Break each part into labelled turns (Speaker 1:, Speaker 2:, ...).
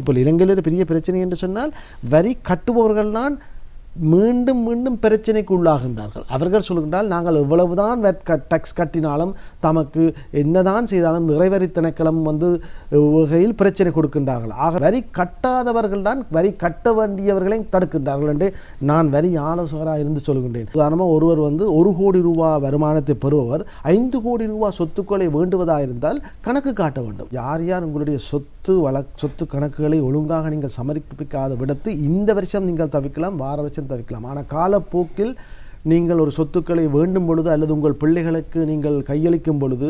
Speaker 1: இப்போ இலங்கையில் ஒரு பெரிய பிரச்சனை என்று சொன்னால் வரி கட்டுபவர்கள் தான் மீண்டும் மீண்டும் பிரச்சனைக்கு உள்ளாகின்றார்கள். அவர்கள் சொல்கின்றால் நாங்கள் எவ்வளவுதான் டேக்ஸ் கட்டினாலும் தமக்கு என்னதான் செய்தாலும் நிறைவரி திணைக்களம் வகையில் பிரச்சனை கொடுக்கின்றார்கள். ஆக வரி கட்டாதவர்கள் தான் வரி கட்ட வேண்டியவர்களையும் தடுக்கின்றார்கள் என்று நான் வரி ஆலோசகராக இருந்து சொல்கின்றேன். உதாரணமாக ஒருவர் 1 கோடி ரூபாய் வருமானத்தை பெறுபவர் 5 கோடி ரூபாய் சொத்துக்களை வேண்டுவதாக இருந்தால் கணக்கு காட்ட வேண்டும். யார் யார் உங்களுடைய சொத்து கணக்குகளை ஒழுங்காக நீங்கள் சமர்ப்பிக்காத விடத்து இந்த வருஷம் நீங்கள் தவிர்க்கலாம், வார வருஷம் தவிர்க்கலாம். ஆனால் காலப்போக்கில் நீங்கள் ஒரு சொத்துக்களை வேண்டும் பொழுது அல்லது உங்கள் பிள்ளைகளுக்கு நீங்கள் கையளிக்கும் பொழுது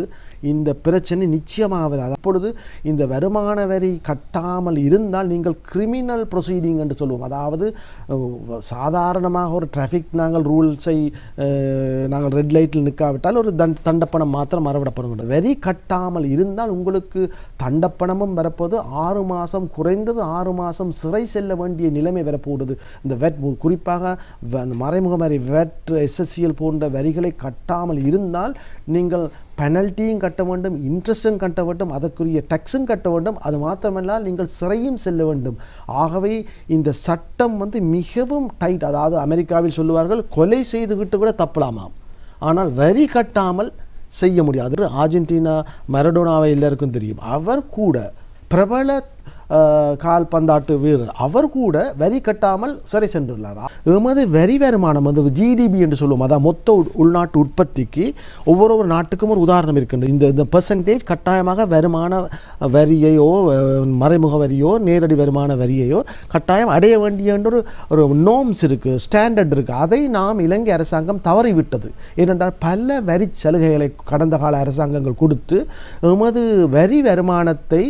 Speaker 1: இந்த பிரச்சனை நிச்சயமாக வராது. அப்பொழுது இந்த வருமான வரி கட்டாமல் இருந்தால் நீங்கள் கிரிமினல் ப்ரொசீடிங் என்று சொல்லுவோம். அதாவது சாதாரணமாக ஒரு டிராஃபிக் நாங்கள் ரூல்ஸை நாங்கள் ரெட் லைட்டில் நிற்காவிட்டால் ஒரு தண்டப்பணம் மாத்திரம் அறவிடப்படும். வரி கட்டாமல் இருந்தால் உங்களுக்கு தண்டப்பணமும் வரப்போது 6 மாதம் குறைந்தது 6 மாதம் சிறை செல்ல வேண்டிய நிலைமை வரப்போகுது. இந்த வெட் குறிப்பாக மறைமுக வரி வெட் எஸ்எஸ்சிஎல் போன்ற வரிகளை கட்டாமல் இருந்தால் நீங்கள் பெனல்ட்டியும் கட்ட வேண்டும், இன்ட்ரெஸ்டும் கட்ட வேண்டும், அதற்குரிய டேக்ஸும் கட்ட வேண்டும். அது மாத்திரமல்லால் நீங்கள் சிறையும் செல்ல வேண்டும். ஆகவே இந்த சட்டம் மிகவும் டைட். அதாவது அமெரிக்காவில் சொல்லுவார்கள் கொலை செய்துகிட்டு கூட தப்பலாமாம், ஆனால் வரி கட்டாமல் செய்ய முடியாது. அர்ஜென்டினா மரடோனாவை எல்லாருக்கும் தெரியும். அவர் கூட பிரபல கால்பந்தாட்டு வீரர், அவர் கூட வரி கட்டாமல் சிறை சென்றுள்ளார். எமது வரி வருமானம் ஜிடிபி என்று சொல்லுவோம். அதாவது மொத்த உள்நாட்டு உற்பத்திக்கு ஒவ்வொரு நாட்டுக்கும் ஒரு உதாரணம் இருக்கின்றது. இந்த பெர்சன்டேஜ் கட்டாயமாக வருமான வரியையோ மறைமுக வரியோ நேரடி வருமான வரியையோ கட்டாயம் அடைய வேண்டிய ஒரு நோம்ஸ் இருக்குது, ஸ்டாண்டர்ட் இருக்குது. அதை நாம் இலங்கை அரசாங்கம் தவறிவிட்டது. ஏனென்றால் பல வரி சலுகைகளை கடந்த கால அரசாங்கங்கள் கொடுத்து எமது வரி வருமானத்தை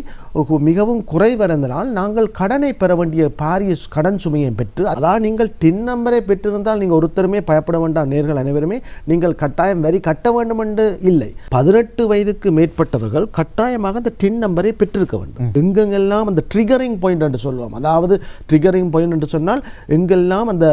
Speaker 1: மிகவும் குறைவடைந்தனால் நாங்கள் கடனை பெற வேண்டிய பாரிய கடன் சுமையை பெற்று, அதாவது நீங்கள் டின் நம்பரை பெற்றிருந்தால் நீங்கள் ஒருத்தருமே பயப்பட வேண்டாம். நேர்கள் அனைவருமே நீங்கள் கட்டாயம் வரி கட்ட வேண்டும் என்று இல்லை. 18 வயதுக்கு மேற்பட்டவர்கள் கட்டாயமாக அந்த டின் நம்பரை பெற்றிருக்க வேண்டும். எங்கெங்கெல்லாம் அந்த ட்ரிகரிங் பாயிண்ட் என்று சொல்லுவோம். அதாவது ட்ரிகரிங் பாயிண்ட் என்று சொன்னால் எங்கெல்லாம் அந்த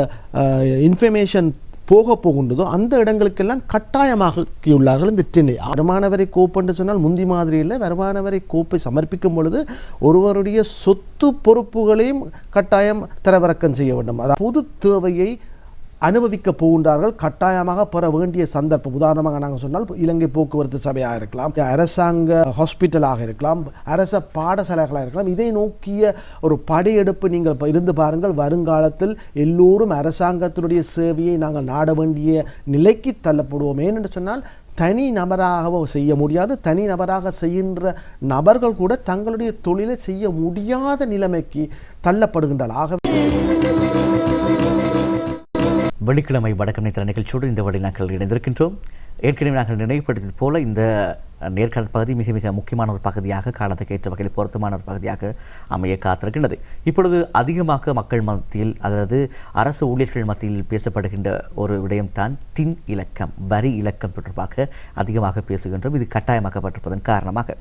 Speaker 1: இன்ஃபர்மேஷன் போகின்றதோ அந்த இடங்களுக்கெல்லாம் கட்டாயமாக்கியுள்ளார்கள் இந்த டின்னை. வருமான வரி கோப்பு என்று சொன்னால் முந்தி மாதிரி இல்லை. வருமான வரி கோப்பை சமர்ப்பிக்கும் பொழுது ஒருவருடைய சொத்து பொறுப்புகளையும் கட்டாயம் தரவிறக்கம் செய்ய வேண்டும். அதாவது பொது தேவையை அனுபவிக்க போகின்றார்கள், கட்டாயமாக பெற வேண்டிய சந்தர்ப்பம். உதாரணமாக நாங்கள் சொன்னால் இலங்கை போக்குவரத்து சபையாக இருக்கலாம், அரசாங்க ஹாஸ்பிட்டலாக இருக்கலாம், அரச பாடசாலைகளாக இருக்கலாம். இதை நோக்கிய ஒரு படையெடுப்பு நீங்கள் இருந்து பாருங்கள். வருங்காலத்தில் எல்லோரும் அரசாங்கத்தினுடைய சேவையை நாங்கள் நாட வேண்டிய நிலைக்கு தள்ளப்படுவோம். ஏனென்று சொன்னால் தனி நபராக செய்ய முடியாது. தனி நபராக செய்கின்ற நபர்கள் கூட தங்களுடைய தொழிலை செய்ய முடியாத நிலைமைக்கு தள்ளப்படுகின்றார்கள். ஆகவே
Speaker 2: வெள்ளிக்கிழமை வடக்கு நினைத்த நிகழ்ச்சியோடு இந்த வழி நாங்கள் இணைந்திருக்கின்றோம். ஏற்கனவே நாங்கள் நினைவுபடுத்தியது போல இந்த நேர்காணல் பகுதி மிக மிக முக்கியமான ஒரு பகுதியாக, காலத்துக்கு ஏற்ற வகையில் பொருத்தமான ஒரு பகுதியாக அமைய காத்திருக்கின்றது. இப்பொழுது அதிகமாக மக்கள் மத்தியில், அதாவது அரசு ஊழியர்கள் மத்தியில் பேசப்படுகின்ற ஒரு விடயம்தான் டின் இலக்கம், வரி இலக்கம் தொடர்பாக அதிகமாக பேசுகின்றோம். இது கட்டாயமாக்கப்பட்டிருப்பதன் காரணமாக.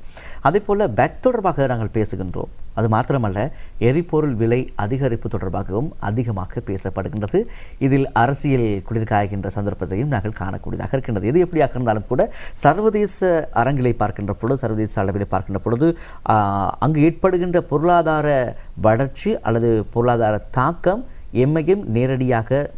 Speaker 2: அதே போல் வேட் தொடர்பாக நாங்கள் பேசுகின்றோம். அது மாத்திரமல்ல, எரிபொருள் விலை அதிகரிப்பு தொடர்பாகவும் அதிகமாக பேசப்படுகின்றது. இதில் அரசியல் குளிர்காய்கின்ற சந்தர்ப்பத்தையும் நாங்கள் காணக்கூடியதாக இருக்கின்றது. எது எப்படியாக இருந்தாலும் கூட சர்வதேச அரங்கிலை பார்க்கின்ற பொழுது, சர்வதேச அளவில் பார்க்கின்ற பொழுது அங்கு ஏற்படுகின்ற பொருளாதார வளர்ச்சி அல்லது பொருளாதார தாக்கம் எம்மையும் நேரடியாக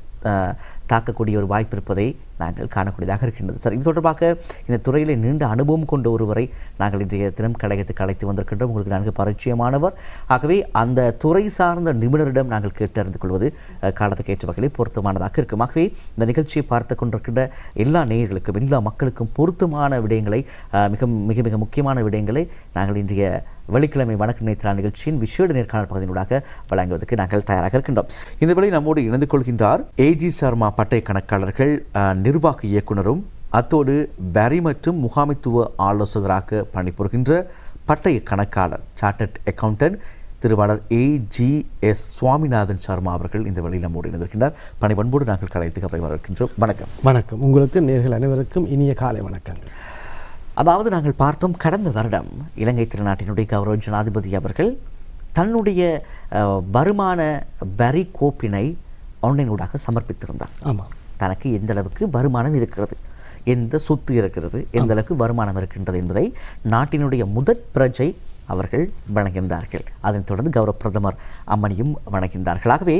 Speaker 2: தாக்கக்கூடிய ஒரு வாய்ப்பு இருப்பதை நாங்கள் காணக்கூடியதாக இருக்கின்றது. சார், இது தொடர்பாக இந்த துறையில் நீண்ட அனுபவம் கொண்ட ஒருவரை நாங்கள் இன்றைய தினம் கழகத்துக்கு அழைத்து வந்திருக்கின்றோம். உங்களுக்கு நன்கு பரிச்சயமானவர். ஆகவே அந்த துறை சார்ந்த நிபுணரிடம் நாங்கள் கேட்டறிந்து கொள்வது காலத்துக்கு ஏற்ற வகையில் பொருத்தமானதாக இருக்கும். ஆகவே இந்த நிகழ்ச்சியை பார்த்து கொண்டிருக்கின்ற எல்லா நேயர்களுக்கும், எல்லா மக்களுக்கும் பொருத்தமான விடயங்களை, மிக மிக மிக முக்கியமான விடயங்களை நாங்கள் இன்றைய வெள்ளிக்கிழமை வணக்கம் நினைத்த நிகழ்ச்சியின் விசேட நேர்காணல் பகுதியினூடாக வழங்குவதற்கு நாங்கள் தயாராக இருக்கின்றோம். இந்த வேளை நம்மோடு இணைந்து கொள்கின்றார் ஏஜி சர்மா பட்டய கணக்காளர்கள் நிர்வாக இயக்குனரும் அத்தோடு வரி மற்றும் முகாமைத்துவ ஆலோசகராக பணிபுரிகின்ற பட்டய கணக்காளர் சார்ட்டர்ட் அக்கவுண்டன்ட் திருவாளர் AGS சுவாமிநாதன் சர்மா அவர்கள் இந்த வழியில் நம்மோடு இணைந்திருக்கின்றார். பணிபண்போடு நாங்கள் கலைத்துக்கு அப்புறம் வரவேற்கின்றோம். வணக்கம்.
Speaker 1: வணக்கம். உங்களுக்கு நேர்கள் அனைவருக்கும் இனிய காலை வணக்கங்கள்.
Speaker 2: அதாவது நாங்கள் பார்த்தோம், கடந்த வருடம் இலங்கை திருநாட்டினுடைய கௌரவ ஜனாதிபதி அவர்கள் தன்னுடைய வருமான வரி கோப்பினை ஆன்லைனூடாக சமர்ப்பித்திருந்தார்.
Speaker 1: ஆமாம்.
Speaker 2: தனக்கு எந்த அளவுக்கு வருமானம் இருக்கிறது, எந்த சொத்து இருக்கிறது, எந்த அளவுக்கு வருமானம் இருக்கின்றது என்பதை நாட்டினுடைய முதற் பிரஜை அவர்கள் வழங்கியிருந்தார்கள். அதைத் தொடர்ந்து கௌரவ பிரதமர் அம்மணியும் வழங்கியிருந்தார்கள். ஆகவே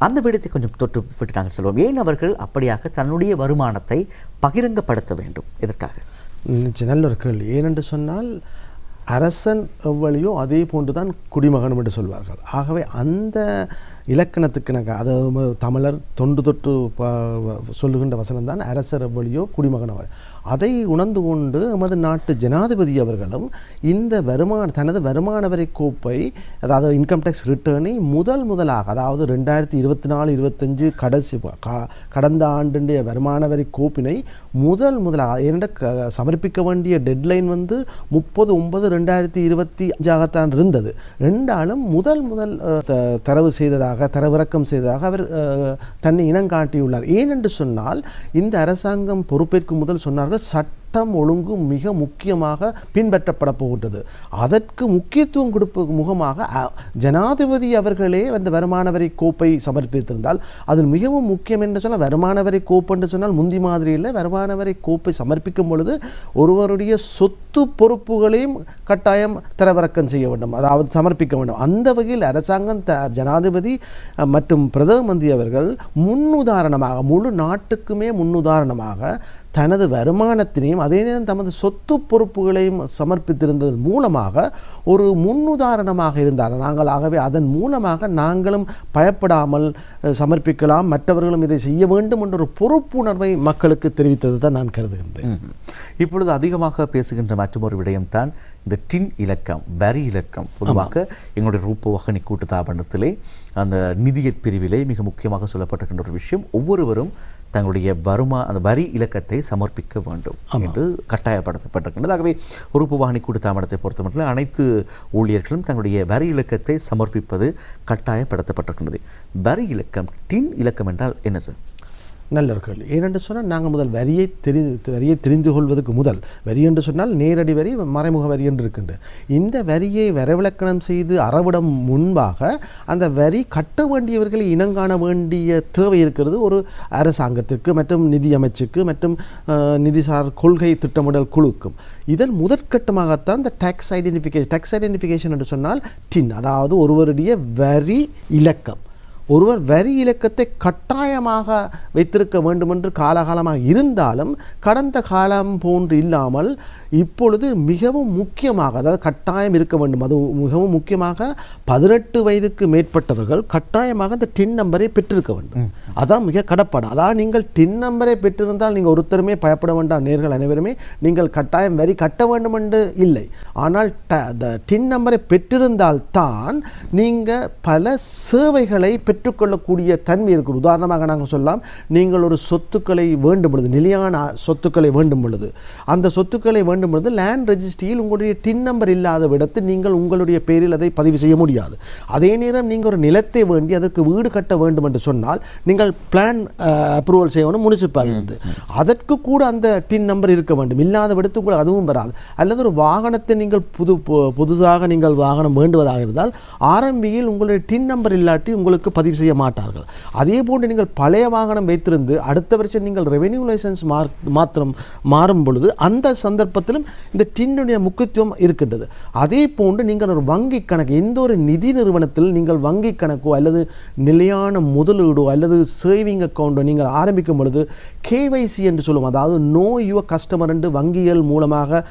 Speaker 2: அந்த விடத்தை கொஞ்சம் தொட்டு விட்டு நாங்கள் சொல்வோம். ஏன் அவர்கள் அப்படியாக தன்னுடைய வருமானத்தை பகிரங்கப்படுத்த வேண்டும்? எதற்காக?
Speaker 1: நல்ல ஒரு கேள்வி. ஏனென்று சொன்னால் அரசன் எவ்வளியோ அதே போன்றுதான் குடிமகனும் என்று சொல்வார்கள். ஆகவே அந்த இலக்கணத்துக்கு அது தமிழர் தொன்று தொட்டு சொல்லுகின்ற வசனம் தான் அரசர் எவ்வளியோ குடிமகன் அவள். அதை உணர்ந்து கொண்டு எமது நாட்டு ஜனாதிபதி அவர்களும் இந்த தனது வருமான வரி கோப்பை, அதாவது இன்கம் டேக்ஸ் ரிட்டர்னை முதலாக, அதாவது 2024-25 கடந்த ஆண்டுடைய வருமான வரி கோப்பினை முதலாக சமர்ப்பிக்க வேண்டிய டெட்லைன் 30/9/2025 இருந்தது என்றாலும் முதல் தரவிறக்கம் செய்ததாக அவர் தன்னை இனங்காட்டியுள்ளார். ஏனென்று சொன்னால் இந்த அரசாங்கம் பொறுப்பேற்கும் முதல் சொன்னார்கள் சட்டம் ஒழுங்கு மிக முக்கியமாக பின்பற்றப்பட போகின்றது. அதற்கு முக்கியத்துவம் கொடுப்பது முகமாக ஜனாதிபதி அவர்களே அந்த வருமான வரி கோப்பை சமர்ப்பித்திருந்தால் அதில் மிகவும் முக்கியம் என்று சொன்னால் வருமான வரி கோப்பு என்று சொன்னால் முந்தி மாதிரி இல்லை. வருமான வரி கோப்பை சமர்ப்பிக்கும் பொழுது ஒருவருடைய சொத்து பொறுப்புகளையும் கட்டாயம் தரவிறக்கம் செய்ய வேண்டும், அதாவது சமர்ப்பிக்க வேண்டும். அந்த வகையில் அரசாங்கம் ஜனாதிபதி மற்றும் பிரதம மந்திரி அவர்கள் முன்னுதாரணமாக, முழு நாட்டுக்குமே முன்னுதாரணமாக தனது வருமானத்தினையும் அதே நேரம் தமது சொத்து பொறுப்புகளையும் சமர்ப்பித்திருந்ததன் மூலமாக ஒரு முன்னுதாரணமாக இருந்தார் நாங்கள். ஆகவே அதன் மூலமாக நாங்களும் பயப்படாமல் சமர்ப்பிக்கலாம், மற்றவர்களும் இதை செய்ய வேண்டும் என்ற ஒரு பொறுப்புணர்வை மக்களுக்கு தெரிவித்தது தான் நான் கருதுகின்றேன்.
Speaker 2: இப்பொழுது அதிகமாக பேசுகின்ற மற்றொரு விடயம்தான் இந்த டின் இலக்கம், வரி இலக்கம். பொதுவாக எங்களுடைய ரூபவாகினி கூட்டுத்தாபனத்திலே அந்த நிதியற் பிரிவிலே மிக முக்கியமாக சொல்லப்பட்டிருக்கின்ற ஒரு விஷயம், ஒவ்வொருவரும் தங்களுடைய அந்த வரி இலக்கத்தை சமர்ப்பிக்க வேண்டும் என்று கட்டாயப்படுத்தப்பட்டிருக்கின்றது. ஆகவே ரூபவாகினி கூட்டுத்தாபனத்தை பொறுத்தமட்டில் அனைத்து ஊழியர்களும் தங்களுடைய வரி இலக்கத்தை சமர்ப்பிப்பது கட்டாயப்படுத்தப்பட்டிருக்கின்றது. வரி இலக்கம், டின் இலக்கம் என்றால் என்ன சார்?
Speaker 1: நல்ல ஒரு கேள்வி. ஏனென்று சொன்னால் நாங்கள் முதல் வரியை தெரிந்து கொள்வதற்கு முதல் வரி என்று சொன்னால் நேரடி வரி, மறைமுக வரி என்று இருக்கின்றது. இந்த வரியை வரைவிலக்கணம் செய்து அறவிடம் முன்பாக அந்த வரி கட்ட வேண்டியவர்களை இனங்காண வேண்டிய தேவை இருக்கிறது ஒரு அரசாங்கத்திற்கு மற்றும் நிதி அமைச்சுக்கு மற்றும் நிதிசார் கொள்கை திட்டமிடல் குழுக்கும். இதன் முதற்கட்டமாகத்தான் இந்த டாக்ஸ் ஐடென்டிஃபிகேஷன் என்று சொன்னால் டின், அதாவது ஒருவருடைய வரி இலக்கம். ஒருவர் வரி இலக்கத்தை கட்டாயமாக வைத்திருக்க வேண்டும் என்று காலகாலமாக இருந்தாலும் கடந்த காலம் போன்று இல்லாமல் இப்பொழுது மிகவும் முக்கியமாக, அதாவது கட்டாயம் இருக்க வேண்டும், அது மிகவும் முக்கியமாக 18 வயதுக்கு மேற்பட்டவர்கள் கட்டாயமாக இந்த டின் நம்பரை பெற்றிருக்க வேண்டும். அதான் மிக கடப்பாடு. அதாவது நீங்கள் டின் நம்பரை பெற்றிருந்தால் நீங்கள் ஒருத்தருமே பயப்பட வேண்டாம். நேர்கள் அனைவருமே நீங்கள் கட்டாயம் வரி கட்ட வேண்டும் என்று இல்லை. ஆனால் டின் நம்பரை பெற்றிருந்தால் தான் நீங்கள் பல சேவைகளை பெற்றுக்கொள்ளக்கூடிய தன்மை இருக்குது. உதாரணமாக நாங்கள் சொல்லலாம், நீங்கள் ஒரு சொத்துக்களை வேண்டும் பொழுது, நிலையான சொத்துக்களை வேண்டும் பொழுது, அந்த சொத்துக்களை வேண்டும் பொழுது லேண்ட் ரெஜிஸ்ட்ரியில் உங்களுடைய டின் நம்பர் இல்லாத விடத்தில் நீங்கள் உங்களுடைய பேரில் அதை பதிவு செய்ய முடியாது. அதே நேரம் நீங்கள் ஒரு நிலத்தை வேண்டி அதற்கு வீடு கட்ட வேண்டும் என்று சொன்னால் நீங்கள் பிளான் அப்ரூவல் செய்யணும் முனிசிபாலிட்டி இருந்து, அதற்கு கூட அந்த டின் நம்பர் இருக்க வேண்டும். இல்லாத விடத்துக்கு கூட அதுவும் வராது. அல்லது ஒரு வாகனத்தை நீங்கள் புதுதாக நீங்கள் வாகனம் வேண்டுவதாக இருந்தால் ஆரம்பியில் உங்களுடைய டின் நம்பர் இல்லாட்டி உங்களுக்கு பதிவு செய்ய மாட்டார்கள். அதே போன்று நீங்கள் பழைய வாகனம் வைத்திருந்து அடுத்த வருஷம் நீங்கள் ரெவென்யூ லைசன்ஸ் மாத்திரம் மாறும் பொழுது அந்த சந்தர்ப்பத்திலும் இந்த டின்னுடைய முக்கியத்துவம் இருக்கின்றது. அதே போன்று நீங்கள் ஒரு வங்கி கணக்கு, எந்த ஒரு நிதி நிறுவனத்தில் நீங்கள் வங்கி கணக்கோ அல்லது நிலையான முதலீடோ அல்லது சேவிங் அக்கௌண்டோ நீங்கள் ஆரம்பிக்கும் பொழுது கேவைசி என்று சொல்லுவோம், அதாவது நோ யுவர் கஸ்டமர் என்று வங்கிகள் மூலமாக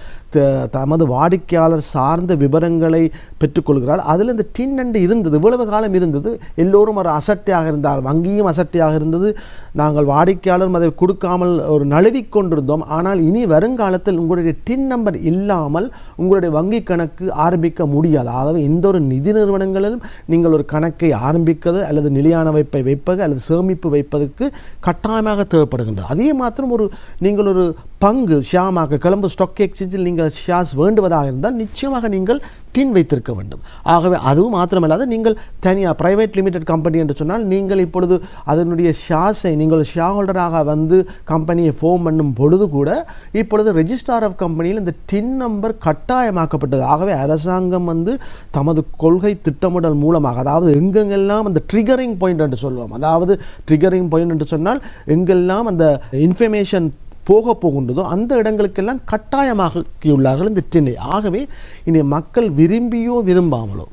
Speaker 1: தமது வாடிக்கையாளர் சார்ந்த விவரங்களை பெற்றுக்கொள்கிறார். அதில் இந்த டின் என்று இருந்தது, இவ்வளவு காலம் இருந்தது. எல்லோரும் ஒரு அசட்டையாக இருந்தார், வங்கியும் அசட்டையாக இருந்தது. நாங்கள் வாடிக்கையாளரும் அதை கொடுக்காமல் ஒரு நழுவிக் கொண்டிருந்தோம். ஆனால் இனி வருங்காலத்தில் உங்களுடைய டின் நம்பர் இல்லாமல் உங்களுடைய வங்கி கணக்கு ஆரம்பிக்க முடியாது. அதாவது எந்த ஒரு நிதி நிறுவனங்களிலும் நீங்கள் ஒரு கணக்கை ஆரம்பிப்பது அல்லது நிலையான வைப்பை வைப்பது அல்லது சேமிப்பு வைப்பதற்கு கட்டாயமாக தேவைப்படுகின்றது. அதே மாத்திரம் நீங்கள் ஒரு பங்கு ஷியாமாக கொலம்போ ஸ்டாக் எக்ஸ்சேஞ்சில் நீங்கள் ஷேர்ஸ் வேண்டுவதாக இருந்தால் நிச்சயமாக நீங்கள் டின் வைத்திருக்க வேண்டும். ஆகவே அதுவும் மாத்திரமல்லாது நீங்கள் தனியாக பிரைவேட் லிமிடெட் கம்பெனி என்று சொன்னால் நீங்கள் இப்பொழுது அதனுடைய ஷேர்ஸை நீங்கள் ஷேர் ஹோல்டராக வந்து கம்பெனியை ஃபார்ம் பண்ணும் பொழுது கூட இப்பொழுது ரெஜிஸ்ட்ரார் ஆஃப் கம்பெனியில் இந்த டின் நம்பர் கட்டாயமாக்கப்பட்டது. ஆகவே அரசாங்கம் தமது கொள்கை திட்டமிடல் மூலமாக, அதாவது எங்கெங்கெல்லாம் அந்த ட்ரிகரிங் பாயிண்ட் என்று சொல்லுவோம், அதாவது ட்ரிகரிங் பாயிண்ட் என்று சொன்னால் எங்கெல்லாம் அந்த இன்ஃபர்மேஷன் போகின்றதோ அந்த இடங்களுக்கெல்லாம் கட்டாயமாக்கியுள்ளார்கள் இந்த டின்னை. ஆகவே இனி மக்கள் விரும்பியோ விரும்பாமலோ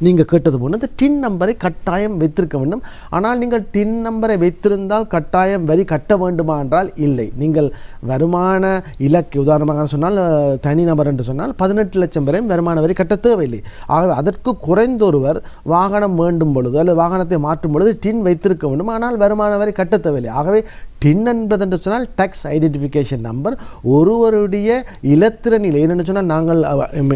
Speaker 1: நீங்கள் கேட்டது போல இந்த டின் நம்பரை கட்டாயம் வைத்திருக்க வேண்டும். ஆனால் நீங்கள் டின் நம்பரை வைத்திருந்தால் கட்டாயம் வரி கட்ட வேண்டுமா என்றால் இல்லை. நீங்கள் வருமான இலக்கு உதாரணமாக சொன்னால் தனிநபர் என்று சொன்னால் 18 லட்சம் வரையும் வருமான வரி கட்ட தேவையில்லை. ஆகவே அதற்கு குறைந்தொருவர் வாகனம் வேண்டும் பொழுது அல்லது வாகனத்தை மாற்றும் பொழுது டின் வைத்திருக்க வேண்டும். ஆனால் வருமான வரி கட்ட தேவையில்லை. ஆகவே டின் என்பது என்று சொன்னால் டேக்ஸ் ஐடென்டிஃபிகேஷன் நம்பர். ஒருவருடைய இலத்திரனில் என்னென்னு சொன்னால் நாங்கள்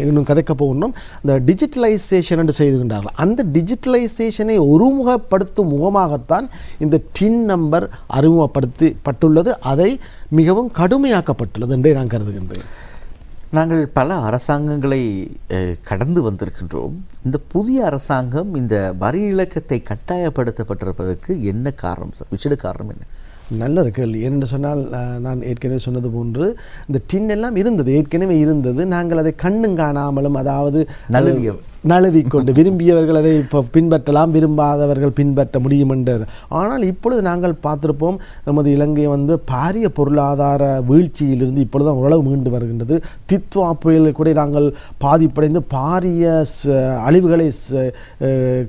Speaker 1: இன்னும் கதைக்க போகணும் இந்த டிஜிட்டலைசேஷன் என்று செய்துகின்றார்கள். அந்த டிஜிட்டலைசேஷனை ஒருமுகப்படுத்தும் முகமாகத்தான் இந்த டின் நம்பர் அறிமுகப்படுத்தப்பட்டுள்ளது. அதை மிகவும் கடுமையாக்கப்பட்டுள்ளது என்றே நான் கருதுகின்றேன்.
Speaker 2: நாங்கள் பல அரசாங்கங்களை கடந்து வந்திருக்கின்றோம். இந்த புதிய அரசாங்கம் இந்த வரி இலக்கத்தை கட்டாயப்படுத்தப்பட்டிருப்பதற்கு என்ன காரணம் சார்? விசேட காரணம் என்ன?
Speaker 1: நல்ல கேள்வி. என்று சொன்னால் நான் ஏற்கனவே சொன்னது போன்று இந்த டின் எல்லாம் இருந்தது, ஏற்கனவே இருந்தது. நாங்கள் அதை கண்ணும் காணாமலும் அதாவது நழுவிக்கொண்டு விரும்பியவர்கள் அதை இப்போ பின்பற்றலாம், விரும்பாதவர்கள் பின்பற்ற முடியும் என்றார். ஆனால் இப்பொழுது நாங்கள் பார்த்திருப்போம் நமது இலங்கை பாரிய பொருளாதார வீழ்ச்சியிலிருந்து இப்பொழுது ஓரளவு மீண்டு வருகின்றது. தித்வா புயலில் கூட நாங்கள் பாதிப்படைந்து பாரிய அழிவுகளை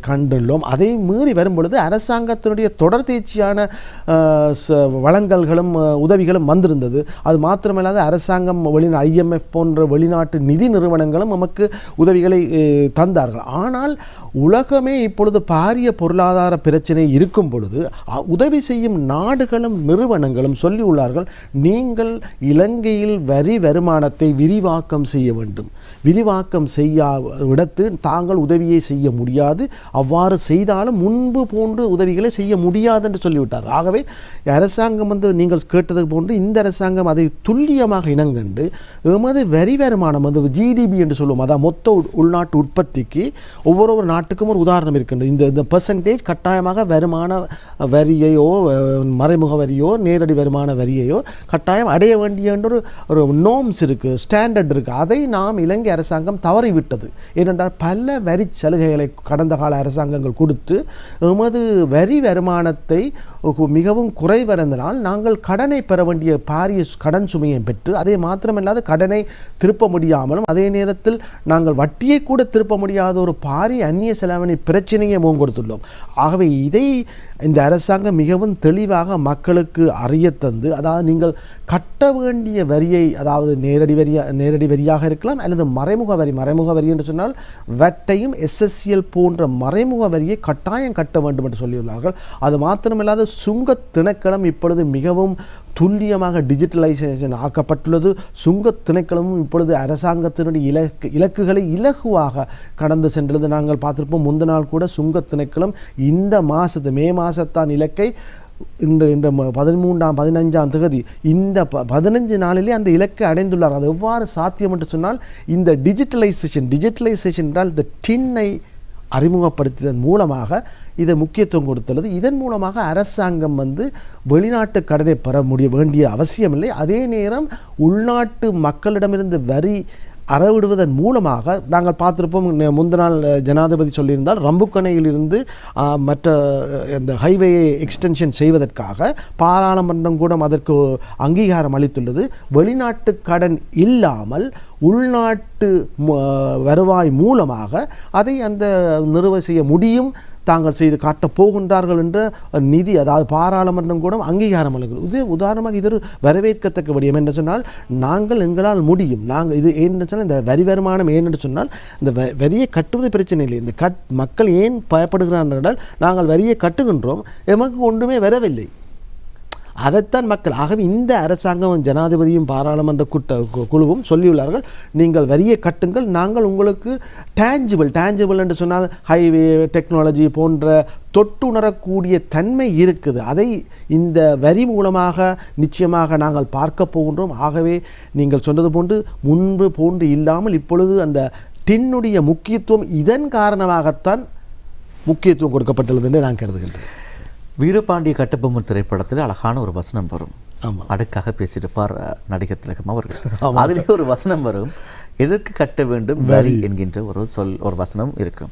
Speaker 1: கண்டுள்ளோம். அதை மீறி வரும் பொழுது அரசாங்கத்தினுடைய தொடர்ந்தேர்ச்சியான வழங்கல்களும் உதவிகளும் வந்திருந்தது. அது மாத்திரமல்லாது அரசாங்கம் IMF போன்ற வெளிநாட்டு நிதி நிறுவனங்களும் நமக்கு உதவிகளை தந்தார்கள். ஆனால் உலகமே இப்பொழுது பாரிய பொருளாதார பிரச்சனை இருக்கும் பொழுது உதவி செய்யும் நாடுகளும் நிறுவனங்களும் சொல்லியுள்ளார்கள், நீங்கள் இலங்கையில் வரி வருமானத்தை விரிவாக்கம் செய்ய வேண்டும். விரிவாக்கம் செய்யாவிடத்து தாங்கள் உதவியை செய்ய முடியாது, அவ்வாறு செய்தாலும் முன்பு போன்று உதவிகளை செய்ய முடியாது என்று சொல்லிவிட்டார். ஆகவே அரசாங்கம் நீங்கள் கேட்டது போன்று இந்த அரசாங்கம் அதை துல்லியமாக இனங்கண்டு எமது வரி வருமானம் GDP என்று சொல்லுவோம், அதாவது மொத்த உள்நாட்டு உற்பத்திக்கு ஒவ்வொரு நாட்டுக்கும் ஒரு உதாரணம் இருக்கின்றது. இந்த பெர்சன்டேஜ் கட்டாயமாக வருமான வரியையோ மறைமுக வரியோ நேரடி வருமான வரியையோ கட்டாயம் அடைய வேண்டிய ஒரு நோம்ஸ் இருக்குது, ஸ்டாண்டர்ட் இருக்குது. அதை நாம் இலங்கை அரசாங்கம் தவறிவிட்டது. ஏனென்றால் பல வரி சலுகைகளை கடந்த கால அரசாங்கங்கள் கொடுத்து எமது வரி வருமானத்தை மிகவும் குறைவடைந்தனால் நாங்கள் கடனை பெற வேண்டிய பாரிய கடன் சுமையை பெற்று அதே மாத்திரமில்லாத கடனை திருப்ப முடியாமலும் அதே நேரத்தில் நாங்கள் வட்டியை கூட திருப்ப முடியாத ஒரு பாரிய அந்நிய செலாவணி பிரச்சனையை முகங்கொடுத்துள்ளோம். ஆகவே இதை இந்த அரசாங்கம் மிகவும் தெளிவாக மக்களுக்கு அறிய தந்து, அதாவது நீங்கள் கட்ட வேண்டிய வரியை, அதாவது நேரடி வரியாக இருக்கலாம் அல்லது மறைமுக வரி என்று சொன்னால் வட்டையும் SSCL போன்ற மறைமுக வரியை கட்டாயம் கட்ட வேண்டும் என்று சொல்லியுள்ளார்கள். அது மாத்திரமில்லாத சுங்க திணைக்களம் இப்பொழுது மிகவும் துல்லியமாக டிஜிட்டலைசேஷன் ஆக்கப்பட்டுள்ளது. சுங்க திணைக்களமும் இப்பொழுது அரசாங்கத்தினுடைய இலக்குகளை இலகுவாக கடந்து சென்றது. நாங்கள் பார்த்திருப்போம், முந்த நாள் கூட சுங்க திணைக்களம் இந்த மே மாதத்தான் இலக்கை இந்த 15ஆம் தேதி இந்த 15 நாளிலே அந்த இலக்கை அடைந்துள்ளார். அது எவ்வாறு சாத்தியம் என்று சொன்னால் இந்த டிஜிட்டலைசேஷன் என்றால் இந்த டின்னை அறிமுகப்படுத்தியதன் மூலமாக இதை முக்கியத்துவம் கொடுத்துள்ளது. இதன் மூலமாக அரசாங்கம் வெளிநாட்டு கடனை பெற வேண்டிய அவசியமில்லை. அதே நேரம் உள்நாட்டு மக்களிடமிருந்து வரி அறவிடுவதன் மூலமாக நாங்கள் பார்த்திருப்போம், முந்த நாள் ஜனாதிபதி சொல்லியிருந்தால் ரம்புக்கணையிலிருந்து மற்ற இந்த ஹைவேயை எக்ஸ்டென்ஷன் செய்வதற்காக பாராளுமன்றம் கூட அதற்கு அங்கீகாரம் அளித்துள்ளது. வெளிநாட்டு கடன் இல்லாமல் உள்நாட்டு வருவாய் மூலமாக அதை அந்த நிறுவ செய்ய முடியும், தாங்கள் செய்து காட்டப் போகின்றார்கள் என்ற நிதி, அதாவது பாராளுமன்றம் கூட அங்கீகாரம் அளிக்கிறது. இது உதாரணமாக இது ஒரு வரவேற்கத்தக்க விடயம் என்று சொன்னால் எங்களால் முடியும். நாங்கள் இது ஏன்னு சொன்னால் இந்த வரி வருமானம் ஏன்னு சொன்னால் இந்த வரியை கட்டுவது பிரச்சனை இல்லை. இந்த மக்கள் ஏன் பயப்படுகிறார்கள் என்றால் நாங்கள் வரியை கட்டுகின்றோம், எமக்கு ஒன்றுமே வரவில்லை, அதைத்தான் மக்கள். ஆகவே இந்த அரசாங்கம் ஜனாதிபதியும் பாராளுமன்ற குழுவும் சொல்லியுள்ளார்கள், நீங்கள் வரியை கட்டுங்கள், நாங்கள் உங்களுக்கு டேஞ்சிபிள் என்று சொன்னால் ஹைவே டெக்னாலஜி போன்ற தொட்டுணரக்கூடிய தன்மை இருக்குது, அதை இந்த வரி மூலமாக நிச்சயமாக நாங்கள் பார்க்க போகின்றோம். ஆகவே நீங்கள் சொன்னது போன்று முன்பு போன்று இல்லாமல் இப்பொழுது அந்த டின்னுடைய முக்கியத்துவம் இதன் காரணமாகத்தான் முக்கியத்துவம் கொடுக்கப்பட்டுள்ளது என்று நான் கருதுகின்றேன்.
Speaker 2: வீரபாண்டிய கட்டபொம்மன் திரைப்படத்தில் அழகான ஒரு வசனம் வரும்.
Speaker 1: ஆமாம்,
Speaker 2: அடுக்காக பேசியிருப்பார் நடிகர் திலகம் அவர்கள். அதிலே ஒரு வசனம் வரும், எதற்கு கட்ட வேண்டும் வரி என்கின்ற ஒரு வசனம் இருக்கும்.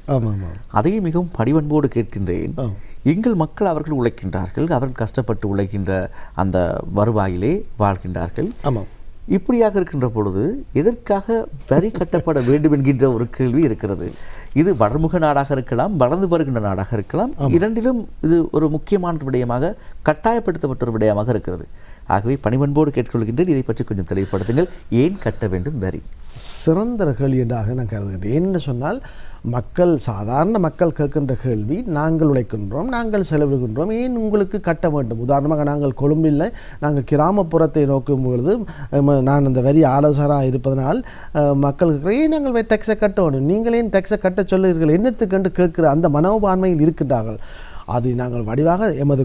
Speaker 2: அதையே மிகவும் பணிவன்போடு கேட்கின்றேன், எங்கள் மக்கள் அவர்கள் உழைக்கின்றார்கள், அவர்கள் கஷ்டப்பட்டு உழைக்கின்ற அந்த வருவாயிலே வாழ்கின்றார்கள்.
Speaker 1: ஆமாம்.
Speaker 2: இப்படியாக இருக்கின்ற பொழுது எதற்காக வரி கட்டப்பட வேண்டும் என்கின்ற ஒரு கேள்வி இருக்கிறது. இது வடமுக நாடாக இருக்கலாம், வளர்ந்து வருகின்ற நாடாக இருக்கலாம், இரண்டிலும் இது ஒரு முக்கியமான விடயமாக கட்டாயப்படுத்தப்பட்ட ஒரு விடயமாக இருக்கிறது. ஆகவே பணிவன்போடு கேட்டுக்கொள்கின்றேன், இதை பற்றி கொஞ்சம் தெளிவுபடுத்துங்கள். ஏன் கட்ட வேண்டும் வரி?
Speaker 1: சிறந்த கேள்வி என்றாக நான் கருதுகின்றேன். ஏன்னு சொன்னால் சாதாரண மக்கள் கேட்கின்ற கேள்வி, நாங்கள் உழைக்கின்றோம், நாங்கள் செலவிடுகின்றோம், ஏன் உங்களுக்கு கட்ட வேண்டும்? உதாரணமாக நாங்கள் கொழும்பில் நாங்கள் கிராமப்புறத்தை நோக்கும் பொழுது நான் இந்த வரி ஆலோசகராக இருப்பதனால் மக்களுக்கு ஏன் நாங்கள் டேக்ஸை கட்ட வேண்டும், நீங்கள் ஏன் டேக்ஸை கட்ட சொல்லுகிறீர்கள், என்னத்துக்கென்று கேட்கிற அந்த மனோபான்மையில் இருக்கின்றார்கள். அது நாங்கள் வடிவாக எமது